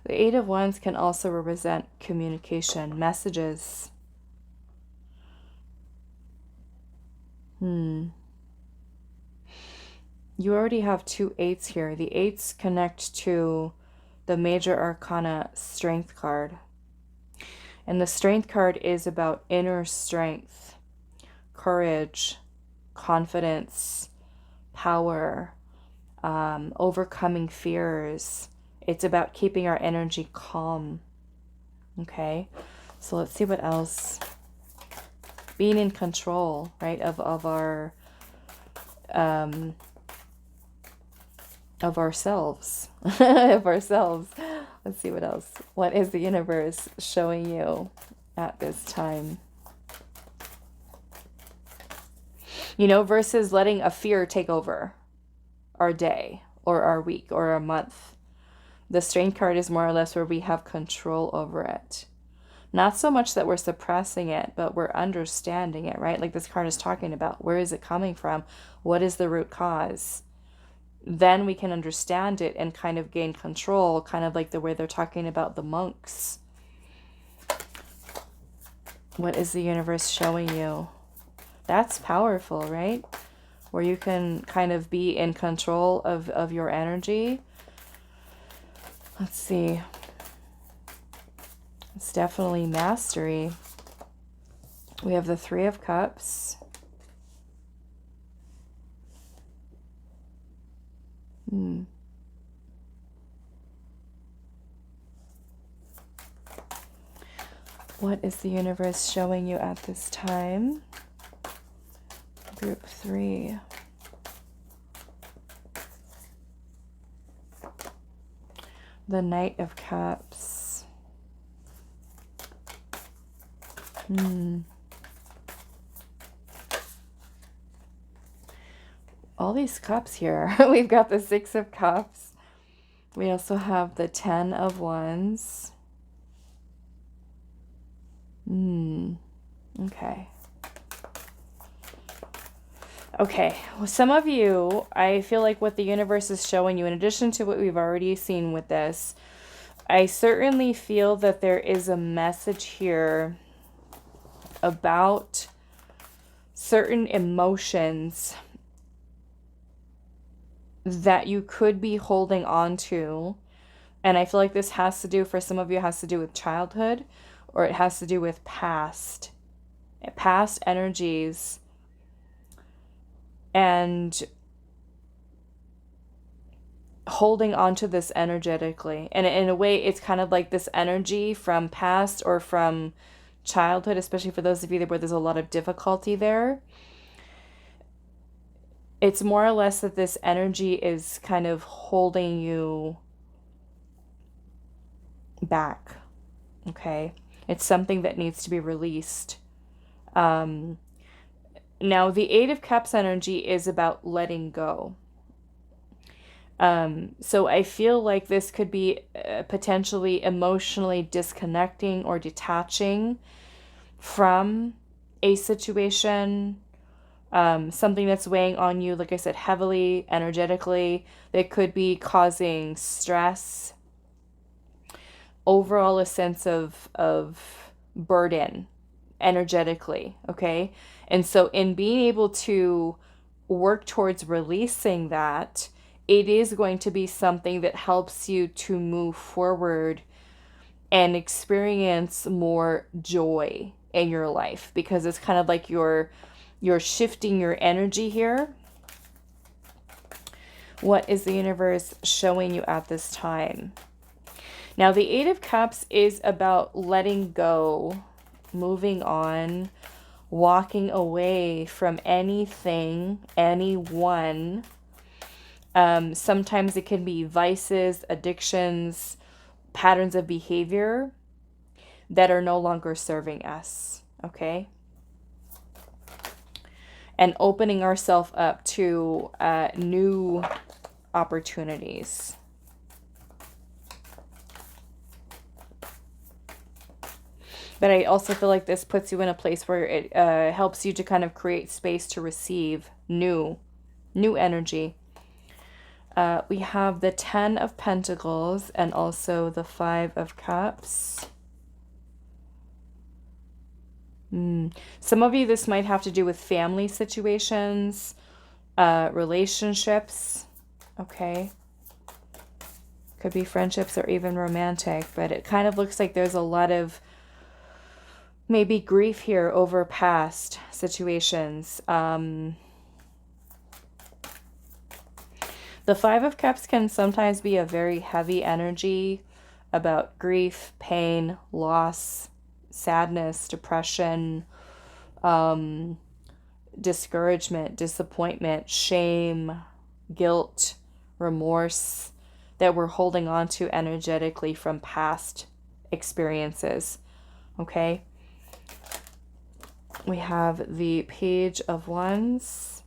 The 8 of Wands can also represent communication, messages. You already have 2 8s here. The 8s connect to the major arcana strength card. And the strength card is about inner strength, courage, confidence, power, overcoming fears. It's about keeping our energy calm. Okay, so let's see what else. Being in control, right, of ourselves. of ourselves. Let's see what else. What is the universe showing you at this time? You know, versus letting a fear take over our day or our week or our month. The strength card is more or less where we have control over it. Not so much that we're suppressing it, but we're understanding it, right? Like this card is talking about, where is it coming from? What is the root cause? Then we can understand it and kind of gain control, kind of like the way they're talking about the monks. What is the universe showing you? That's powerful, right? Where you can kind of be in control of your energy. Let's see. It's definitely mastery. We have the 3 of Cups. What is the universe showing you at this time? Group 3. The Knight of Cups. All these cups here. We've got the 6 of Cups. We also have the 10 of Wands. Okay. Okay, well, some of you, I feel like what the universe is showing you, in addition to what we've already seen with this, I certainly feel that there is a message here about certain emotions that you could be holding on to. And I feel like this has to do, for some of you, it has to do with childhood, or it has to do with past energies. And holding on to this energetically. And in a way, it's kind of like this energy from past or from childhood, especially for those of you where there's a lot of difficulty there. It's more or less that this energy is kind of holding you back. Okay? It's something that needs to be released. Now, the 8 of Cups energy is about letting go. So I feel like this could be potentially emotionally disconnecting or detaching from a situation, something that's weighing on you, like I said, heavily, energetically, that could be causing stress, overall a sense of burden energetically, okay? And so in being able to work towards releasing that, it is going to be something that helps you to move forward and experience more joy in your life, because it's kind of like you're shifting your energy here. What is the universe showing you at this time? Now, the 8 of Cups is about letting go, moving on, walking away from anything, anyone, Sometimes it can be vices, addictions, patterns of behavior that are no longer serving us, okay? And opening ourselves up to new opportunities. But I also feel like this puts you in a place where it helps you to kind of create space to receive new energy. We have the 10 of Pentacles and also the 5 of Cups. Some of you, this might have to do with family situations, relationships, okay? Could be friendships or even romantic, but it kind of looks like there's a lot of maybe grief here over past situations. The 5 of Cups can sometimes be a very heavy energy about grief, pain, loss, sadness, depression, discouragement, disappointment, shame, guilt, remorse that we're holding on to energetically from past experiences. Okay? We have the Page of Wands,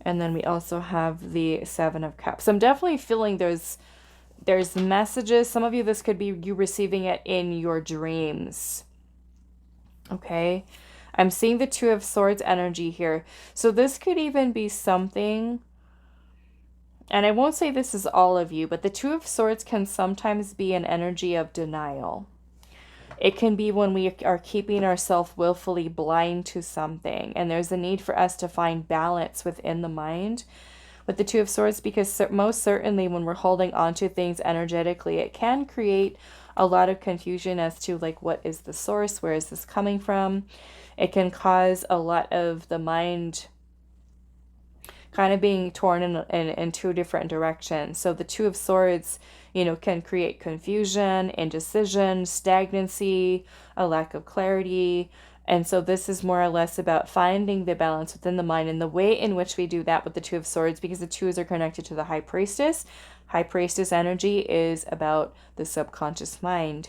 and then we also have the 7 of Cups. So I'm definitely feeling there's messages. Some of you, this could be you receiving it in your dreams. Okay? I'm seeing the 2 of Swords energy here. So this could even be something, and I won't say this is all of you, but the 2 of Swords can sometimes be an energy of denial. It can be when we are keeping ourselves willfully blind to something, and there's a need for us to find balance within the mind with the 2 of Swords, because most certainly when we're holding on to things energetically, it can create a lot of confusion as to like, what is the source? Where is this coming from? It can cause a lot of the mind kind of being torn in 2 different directions. So the 2 of Swords, you know, can create confusion, indecision, stagnancy, a lack of clarity. And so this is more or less about finding the balance within the mind, and the way in which we do that with the 2 of Swords, because the 2s are connected to the High Priestess. High Priestess energy is about the subconscious mind.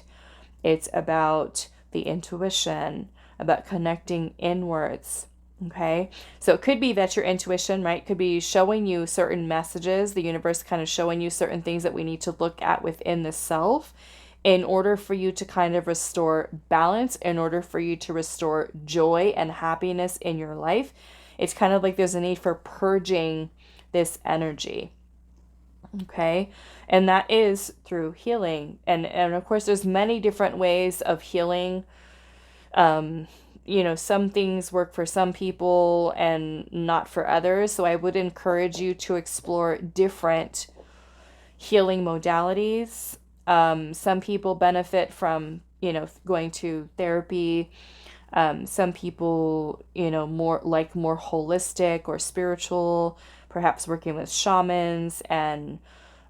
It's about the intuition, about connecting inwards. Okay, so it could be that your intuition, right, could be showing you certain messages, the universe kind of showing you certain things that we need to look at within the self in order for you to kind of restore balance, in order for you to restore joy and happiness in your life. It's kind of like there's a need for purging this energy. Okay, and that is through healing. And of course, there's many different ways of healing. You know, some things work for some people and not for others. So I would encourage you to explore different healing modalities. Some people benefit from, you know, going to therapy. Some people, you know, more holistic or spiritual, perhaps working with shamans and,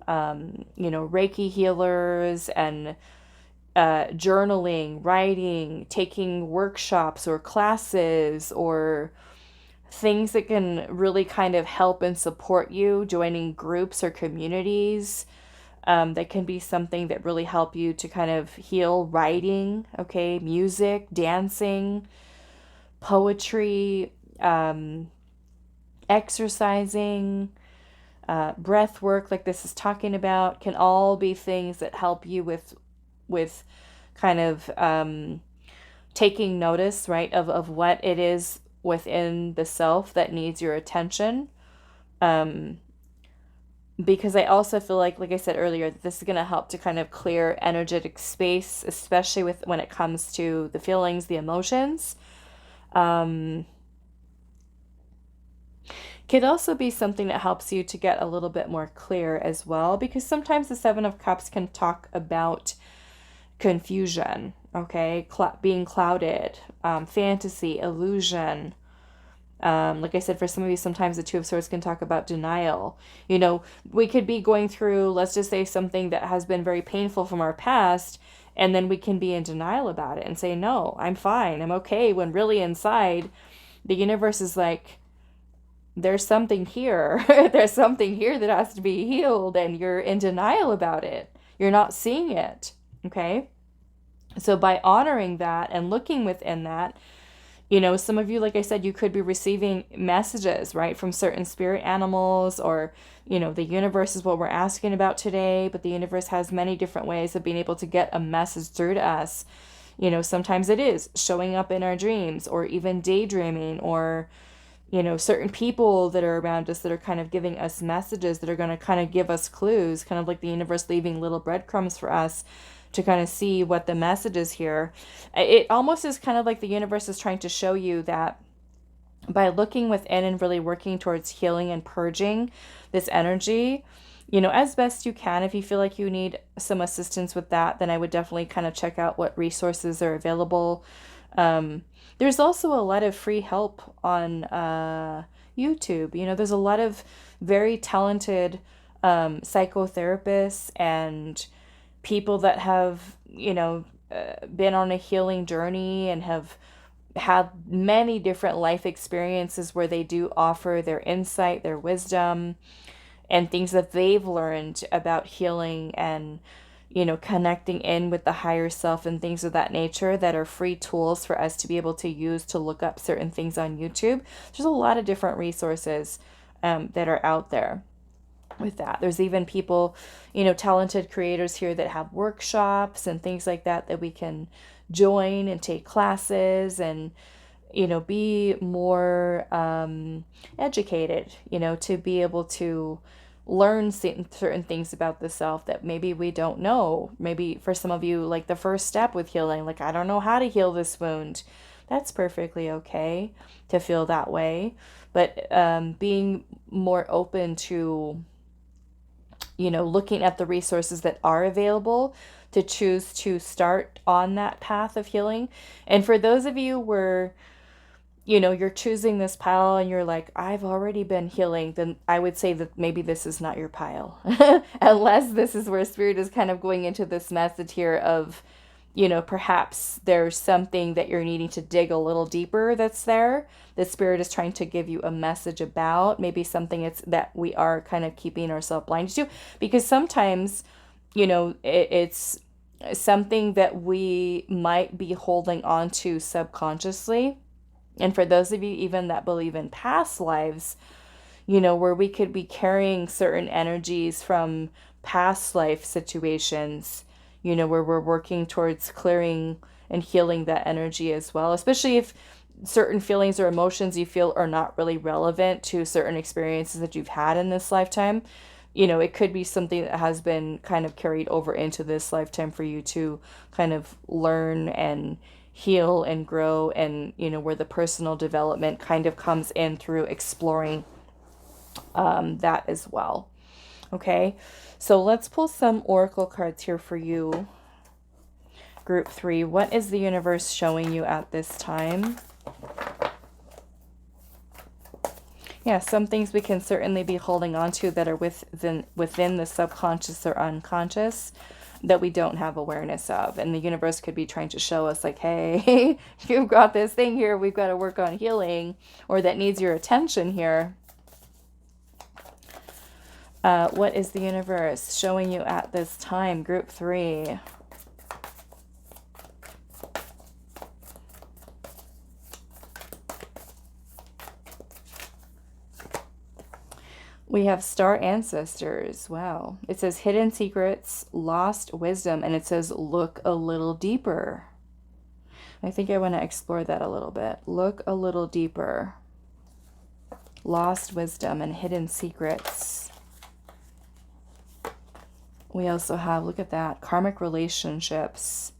you know, Reiki healers and journaling, writing, taking workshops or classes, or things that can really kind of help and support you, joining groups or communities. That can be something that really help you to kind of heal. Writing, okay, music, dancing, poetry, exercising, breath work, like this is talking about, can all be things that help you with kind of taking notice, right, of what it is within the self that needs your attention. Because I also feel like I said earlier, that this is going to help to kind of clear energetic space, especially when it comes to the feelings, the emotions. Could also be something that helps you to get a little bit more clear as well, because sometimes the 7 of Cups can talk about confusion, okay, being clouded, fantasy, illusion. Like I said, for some of you, sometimes the 2 of Swords can talk about denial. You know, we could be going through, let's just say, something that has been very painful from our past, and then we can be in denial about it and say, no, I'm fine, I'm okay, when really inside, the universe is like, there's something here. There's something here that has to be healed, and you're in denial about it. You're not seeing it. Okay? So by honoring that and looking within that, you know, some of you, like I said, you could be receiving messages, right, from certain spirit animals, or, you know, the universe is what we're asking about today, but the universe has many different ways of being able to get a message through to us. You know, sometimes it is showing up in our dreams, or even daydreaming, or, you know, certain people that are around us that are kind of giving us messages that are going to kind of give us clues, kind of like the universe leaving little breadcrumbs for us to kind of see what the message is here. It almost is kind of like the universe is trying to show you that by looking within and really working towards healing and purging this energy, you know, as best you can. If you feel like you need some assistance with that, then I would definitely kind of check out what resources are available. There's also a lot of free help on YouTube. You know, there's a lot of very talented psychotherapists and people that have, you know, been on a healing journey and have had many different life experiences where they do offer their insight, their wisdom, and things that they've learned about healing and, you know, connecting in with the higher self and things of that nature, that are free tools for us to be able to use to look up certain things on YouTube. There's a lot of different resources that are out there with that. There's even people, you know, talented creators here that have workshops and things like that that we can join and take classes and, you know, be more educated, you know, to be able to learn certain things about the self that maybe we don't know. Maybe for some of you, like the first step with healing, like, I don't know how to heal this wound. That's perfectly okay to feel that way. But being more open to, you know, looking at the resources that are available to choose to start on that path of healing. And for those of you where, you know, you're choosing this pile and you're like, I've already been healing, then I would say that maybe this is not your pile. Unless this is where Spirit is kind of going into this message here of, you know, perhaps there's something that you're needing to dig a little deeper that's there. The Spirit is trying to give you a message about maybe something it's that we are kind of keeping ourselves blind to. Because sometimes, you know, it's something that we might be holding on to subconsciously. And for those of you even that believe in past lives, you know, where we could be carrying certain energies from past life situations, you know, where we're working towards clearing and healing that energy as well, especially if certain feelings or emotions you feel are not really relevant to certain experiences that you've had in this lifetime. You know, it could be something that has been kind of carried over into this lifetime for you to kind of learn and heal and grow, and, you know, where the personal development kind of comes in through exploring that as well. Okay, so let's pull some oracle cards here for you, group 3. What is the universe showing you at this time? Yeah, some things we can certainly be holding on to that are within the subconscious or unconscious that we don't have awareness of. And the universe could be trying to show us like, hey, you've got this thing here we've got to work on healing, or that needs your attention here. What is the universe showing you at this time, group 3? We have star ancestors. Wow. It says hidden secrets, lost wisdom, and it says look a little deeper. I think I want to explore that a little bit. Look a little deeper. Lost wisdom and hidden secrets. We also have, look at that, karmic relationships.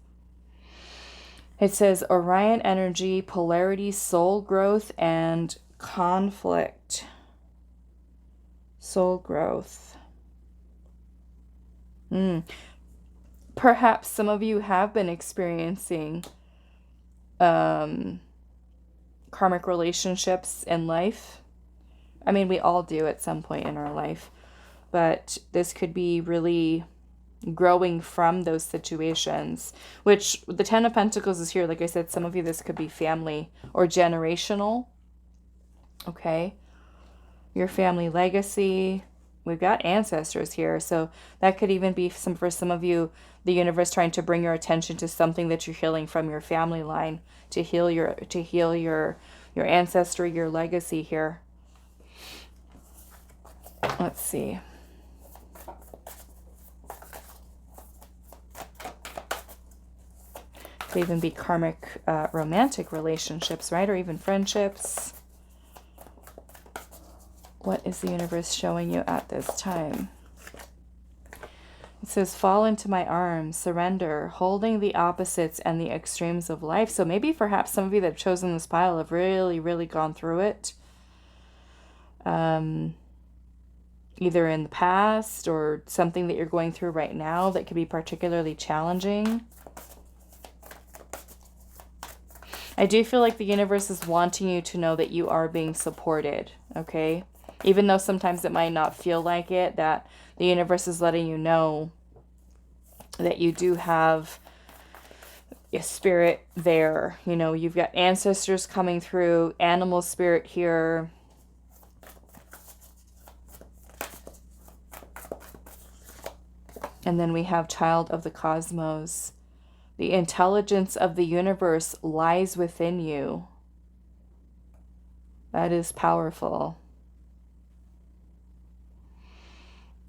It says Orion energy, polarity, soul growth, and conflict. Soul growth. Perhaps some of you have been experiencing karmic relationships in life. I mean, we all do at some point in our life. But this could be really growing from those situations, which the 10 of Pentacles is here. Like I said, some of you, this could be family or generational. Okay. your family legacy. We've got ancestors here. So that could even be for some of you, the universe trying to bring your attention to something that you're healing from your family line, to heal your ancestry, your legacy here. Let's see. Could even be karmic romantic relationships, right? Or even friendships. What is the universe showing you at this time? It says, fall into my arms, surrender, holding the opposites and the extremes of life. So maybe perhaps some of you that have chosen this pile have really, really gone through it. Either in the past or something that you're going through right now that could be particularly challenging. I do feel like the universe is wanting you to know that you are being supported, okay? Even though sometimes it might not feel like it, that the universe is letting you know that you do have a spirit there. You know, you've got ancestors coming through, animal spirit here. And then we have child of the cosmos. The intelligence of the universe lies within you. That is powerful.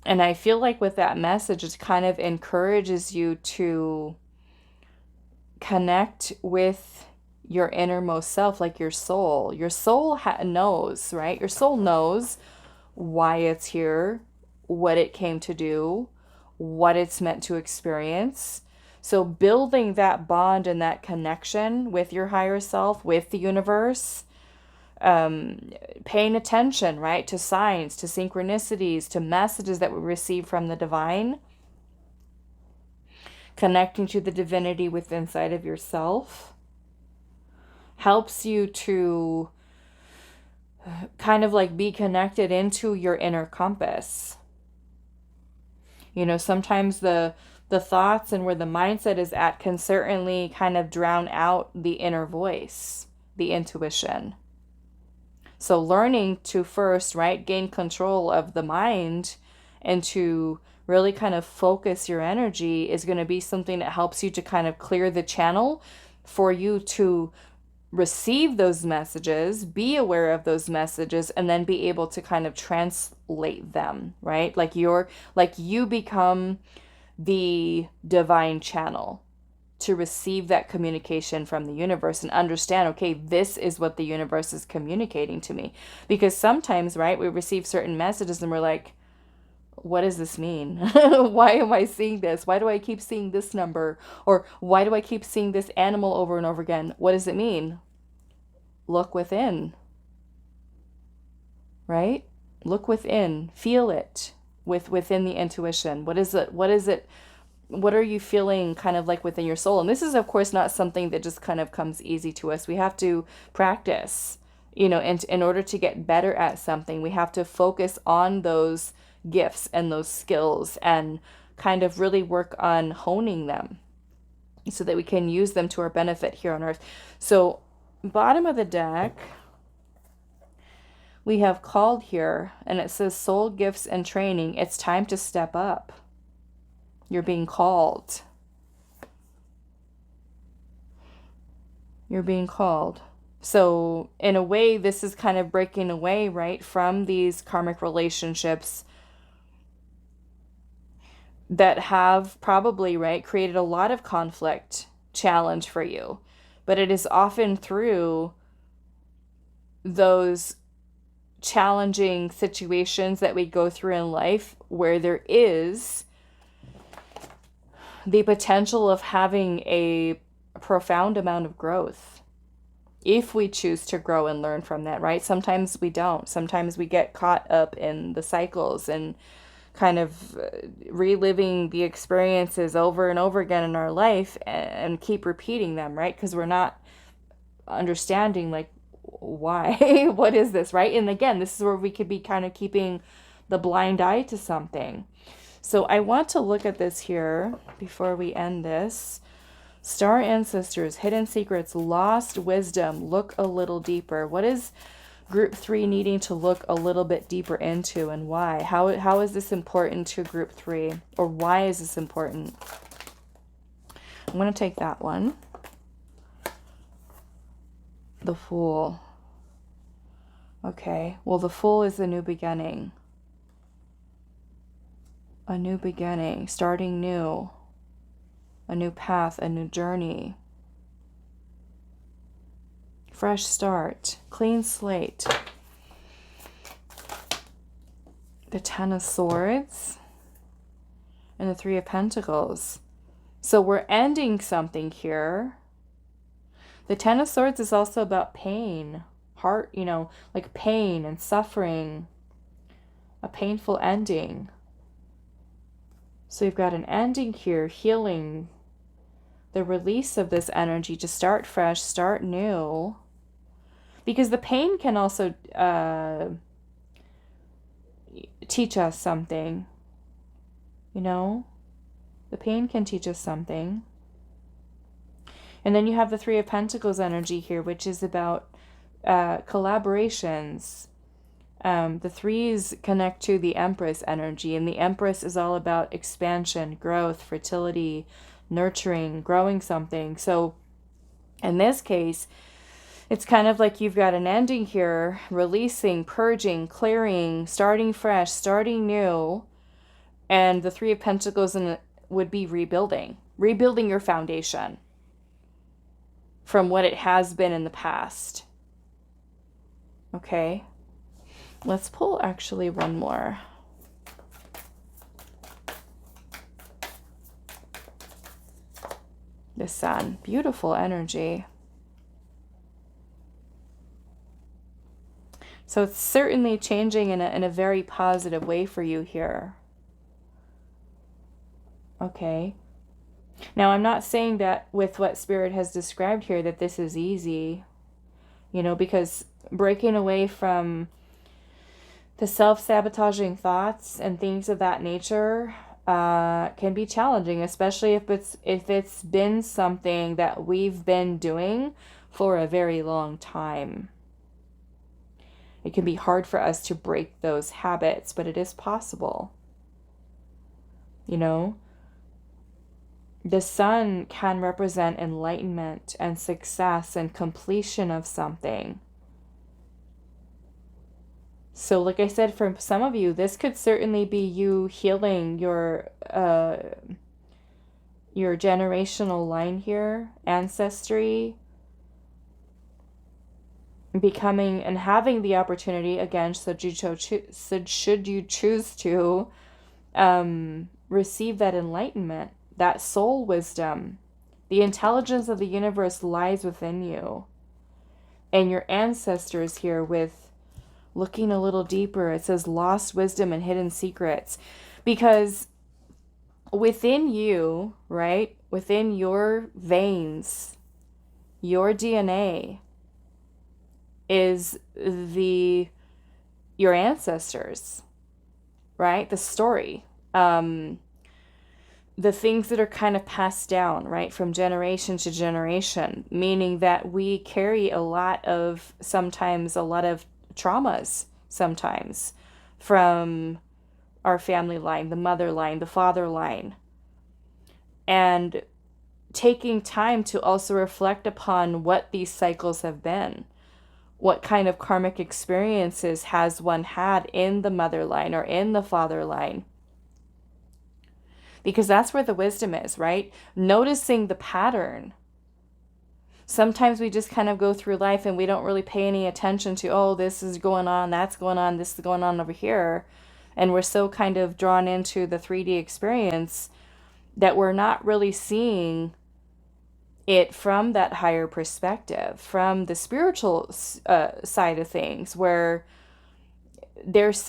And I feel like with that message, it kind of encourages you to connect with your innermost self, like your soul. Your soul knows, right? Your soul knows why it's here, what it came to do, what it's meant to experience. So building that bond and that connection with your higher self, with the universe, paying attention, right, to signs, to synchronicities, to messages that we receive from the divine, connecting to the divinity within inside of yourself, helps you to kind of like be connected into your inner compass. You know, sometimes the thoughts and where the mindset is at can certainly kind of drown out the inner voice, the intuition. So learning to first, right, gain control of the mind and to really kind of focus your energy is going to be something that helps you to kind of clear the channel for you to receive those messages, be aware of those messages, and then be able to kind of translate them, right? Like you become the divine channel to receive that communication from the universe and understand, okay, this is what the universe is communicating to me. Because sometimes, right, we receive certain messages and we're like, what does this mean? Why am I seeing this? Why do I keep seeing this number? Or why do I keep seeing this animal over and over again? What does it mean? Look within, right? Look within, feel it within the intuition. What is it? What is it? What are you feeling kind of like within your soul? And this is, of course, not something that just kind of comes easy to us. We have to practice, you know, and in order to get better at something, we have to focus on those gifts and those skills and kind of really work on honing them so that we can use them to our benefit here on earth. So bottom of the deck, we have called here, and it says soul gifts and training. It's time to step up. You're being called. You're being called. So in a way, this is kind of breaking away, right, from these karmic relationships that have probably, right, created a lot of conflict, challenge for you. But it is often through those challenging situations that we go through in life where there is the potential of having a profound amount of growth if we choose to grow and learn from that, right? Sometimes we don't. Sometimes we get caught up in the cycles and kind of reliving the experiences over and over again in our life and keep repeating them, right? Because we're not understanding, like, why? What is this, right? And again, this is where we could be kind of keeping the blind eye to something. So I want to look at this here before we end this. Star ancestors, hidden secrets, lost wisdom. Look a little deeper. What is group 3 needing to look a little bit deeper into, and why? How is this important to group 3? Or why is this important? I'm going to take that one. The Fool. Okay, well, the Fool is a new beginning. A new beginning, starting new. A new path, a new journey. Fresh start, clean slate. The Ten of Swords and the Three of Pentacles. So we're ending something here. The Ten of Swords is also about pain, heart, you know, like pain and suffering, a painful ending. So you've got an ending here, healing, the release of this energy to start fresh, start new. Because the pain can also teach us something, you know? The pain can teach us something. And then you have the Three of Pentacles energy here, which is about collaborations. The threes connect to the Empress energy, and the Empress is all about expansion, growth, fertility, nurturing, growing something. So in this case, it's kind of like you've got an ending here, releasing, purging, clearing, starting fresh, starting new. And the Three of Pentacles would be rebuilding your foundation from what it has been in the past. Okay. Let's pull actually one more. The Sun. Beautiful energy. So it's certainly changing in a very positive way for you here. Okay. Now, I'm not saying that with what Spirit has described here that this is easy, you know, because breaking away from the self-sabotaging thoughts and things of that nature can be challenging, especially if it's been something that we've been doing for a very long time. It can be hard for us to break those habits, but it is possible. You know, the Sun can represent enlightenment and success and completion of something. So like I said, for some of you, this could certainly be you healing your generational line here, ancestry, becoming and having the opportunity, again, should you choose to receive that enlightenment, that soul wisdom. The intelligence of the universe lies within you. And your ancestors here with looking a little deeper, it says lost wisdom and hidden secrets. Because within you, right, within your veins, your DNA is your ancestors, right? The story. The things that are kind of passed down, right, from generation to generation, meaning that we carry sometimes a lot of traumas sometimes from our family line, the mother line, the father line. And taking time to also reflect upon what these cycles have been. What kind of karmic experiences has one had in the mother line or in the father line? Because that's where the wisdom is, right? Noticing the pattern. Sometimes we just kind of go through life and we don't really pay any attention to, oh, this is going on, that's going on, this is going on over here. And we're so kind of drawn into the 3D experience that we're not really seeing it from that higher perspective, from the spiritual side of things, where there's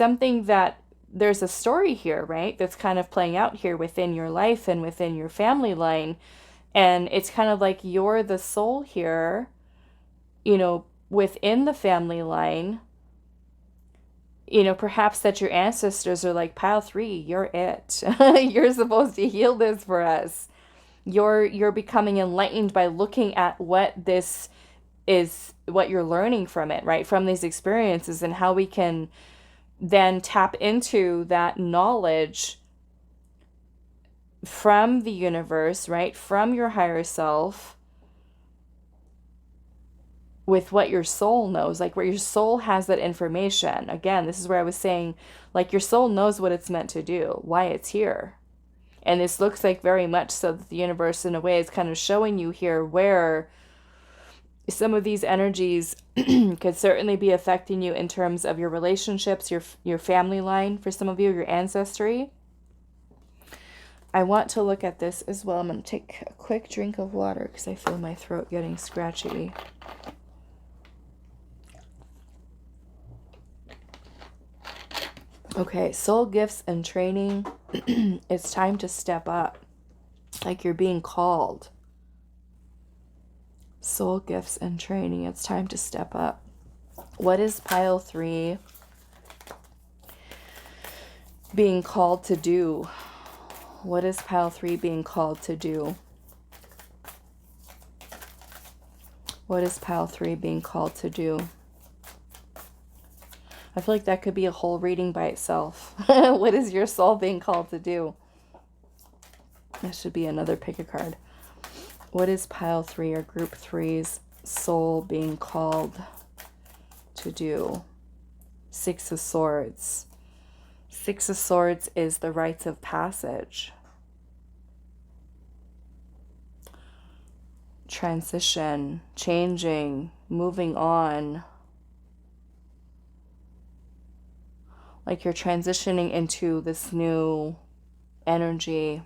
a story here, right? That's kind of playing out here within your life and within your family line. And it's kind of like you're the soul here, you know, within the family line. You know, perhaps that your ancestors are like, pile 3, you're it. You're supposed to heal this for us. You're becoming enlightened by looking at what this is what you're learning from it, right? From these experiences, and how we can then tap into that knowledge from the universe, right? From your higher self, with what your soul knows, like where your soul has that information. Again, this is where I was saying, like, your soul knows what it's meant to do, why it's here. And this looks like very much so that the universe, in a way, is kind of showing you here where some of these energies could certainly be affecting you in terms of your relationships, your family line, for some of you, your ancestry. I want to look at this as well. I'm going to take a quick drink of water because I feel my throat getting scratchy. Okay, soul gifts and training. It's time to step up. Like you're being called. Soul gifts and training. It's time to step up. What is pile 3 being called to do? What is pile 3 being called to do? What is pile 3 being called to do? I feel like that could be a whole reading by itself. What is your soul being called to do? That should be another pick a card. What is pile 3 or group 3's soul being called to do? 6 of Swords. 6 of Swords is the rites of passage. Transition, changing, moving on. Like you're transitioning into this new energy.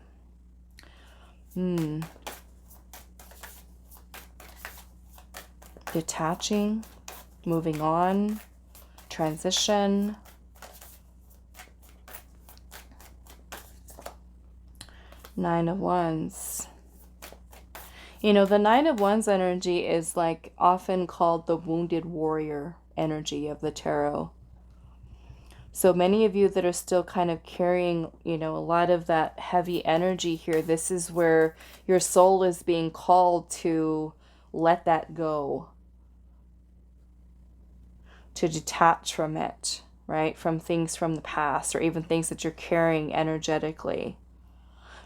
Detaching, moving on, transition. Nine of Wands. You know, the Nine of Wands energy is like often called the wounded warrior energy of the tarot. So many of you that are still kind of carrying, you know, a lot of that heavy energy here, this is where your soul is being called to let that go, to detach from it, right? From things from the past, or even things that you're carrying energetically.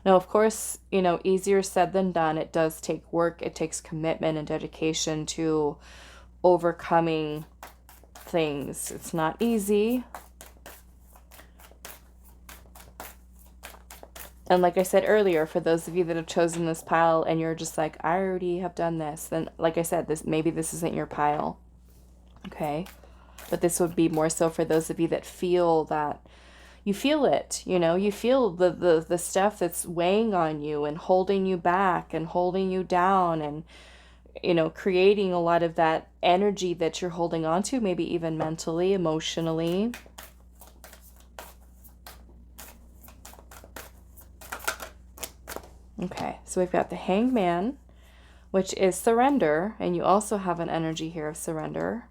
Now, of course, you know, easier said than done. It does take work. It takes commitment and dedication to overcoming things. It's not easy. And like I said earlier, for those of you that have chosen this pile and you're just like, I already have done this, then like I said, maybe this isn't your pile. Okay? But this would be more so for those of you that feel that, you feel it, you know, you feel the stuff that's weighing on you and holding you back and holding you down and, you know, creating a lot of that energy that you're holding on to, maybe even mentally, emotionally. Okay, so we've got the Hangman, which is surrender, and you also have an energy here of surrender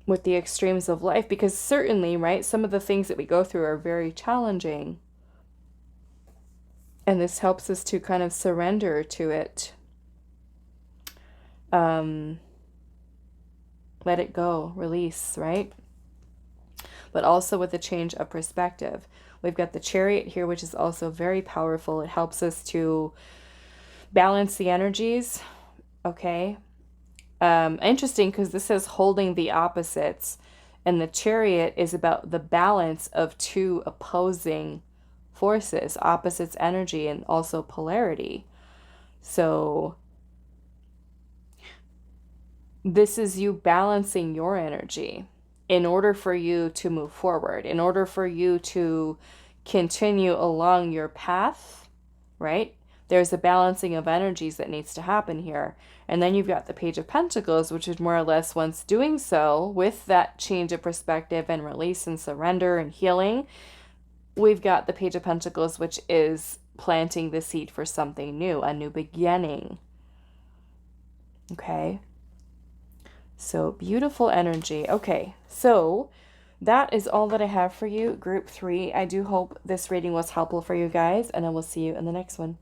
with the extremes of life, because certainly, right, some of the things that we go through are very challenging, and this helps us to kind of surrender to it. Let it go, release, right? But also with a change of perspective. We've got the Chariot here, which is also very powerful. It helps us to balance the energies. Okay. Interesting, because this says holding the opposites. And the Chariot is about the balance of two opposing forces, opposites energy, and also polarity. So this is you balancing your energy in order for you to move forward, in order for you to continue along your path, right? There's a balancing of energies that needs to happen here. And then you've got the Page of Pentacles, which is more or less, once doing so, with that change of perspective and release and surrender and healing, we've got the Page of Pentacles, which is planting the seed for something new, a new beginning. Okay. So beautiful energy. Okay, so that is all that I have for you, Group 3. I do hope this reading was helpful for you guys, and I will see you in the next one.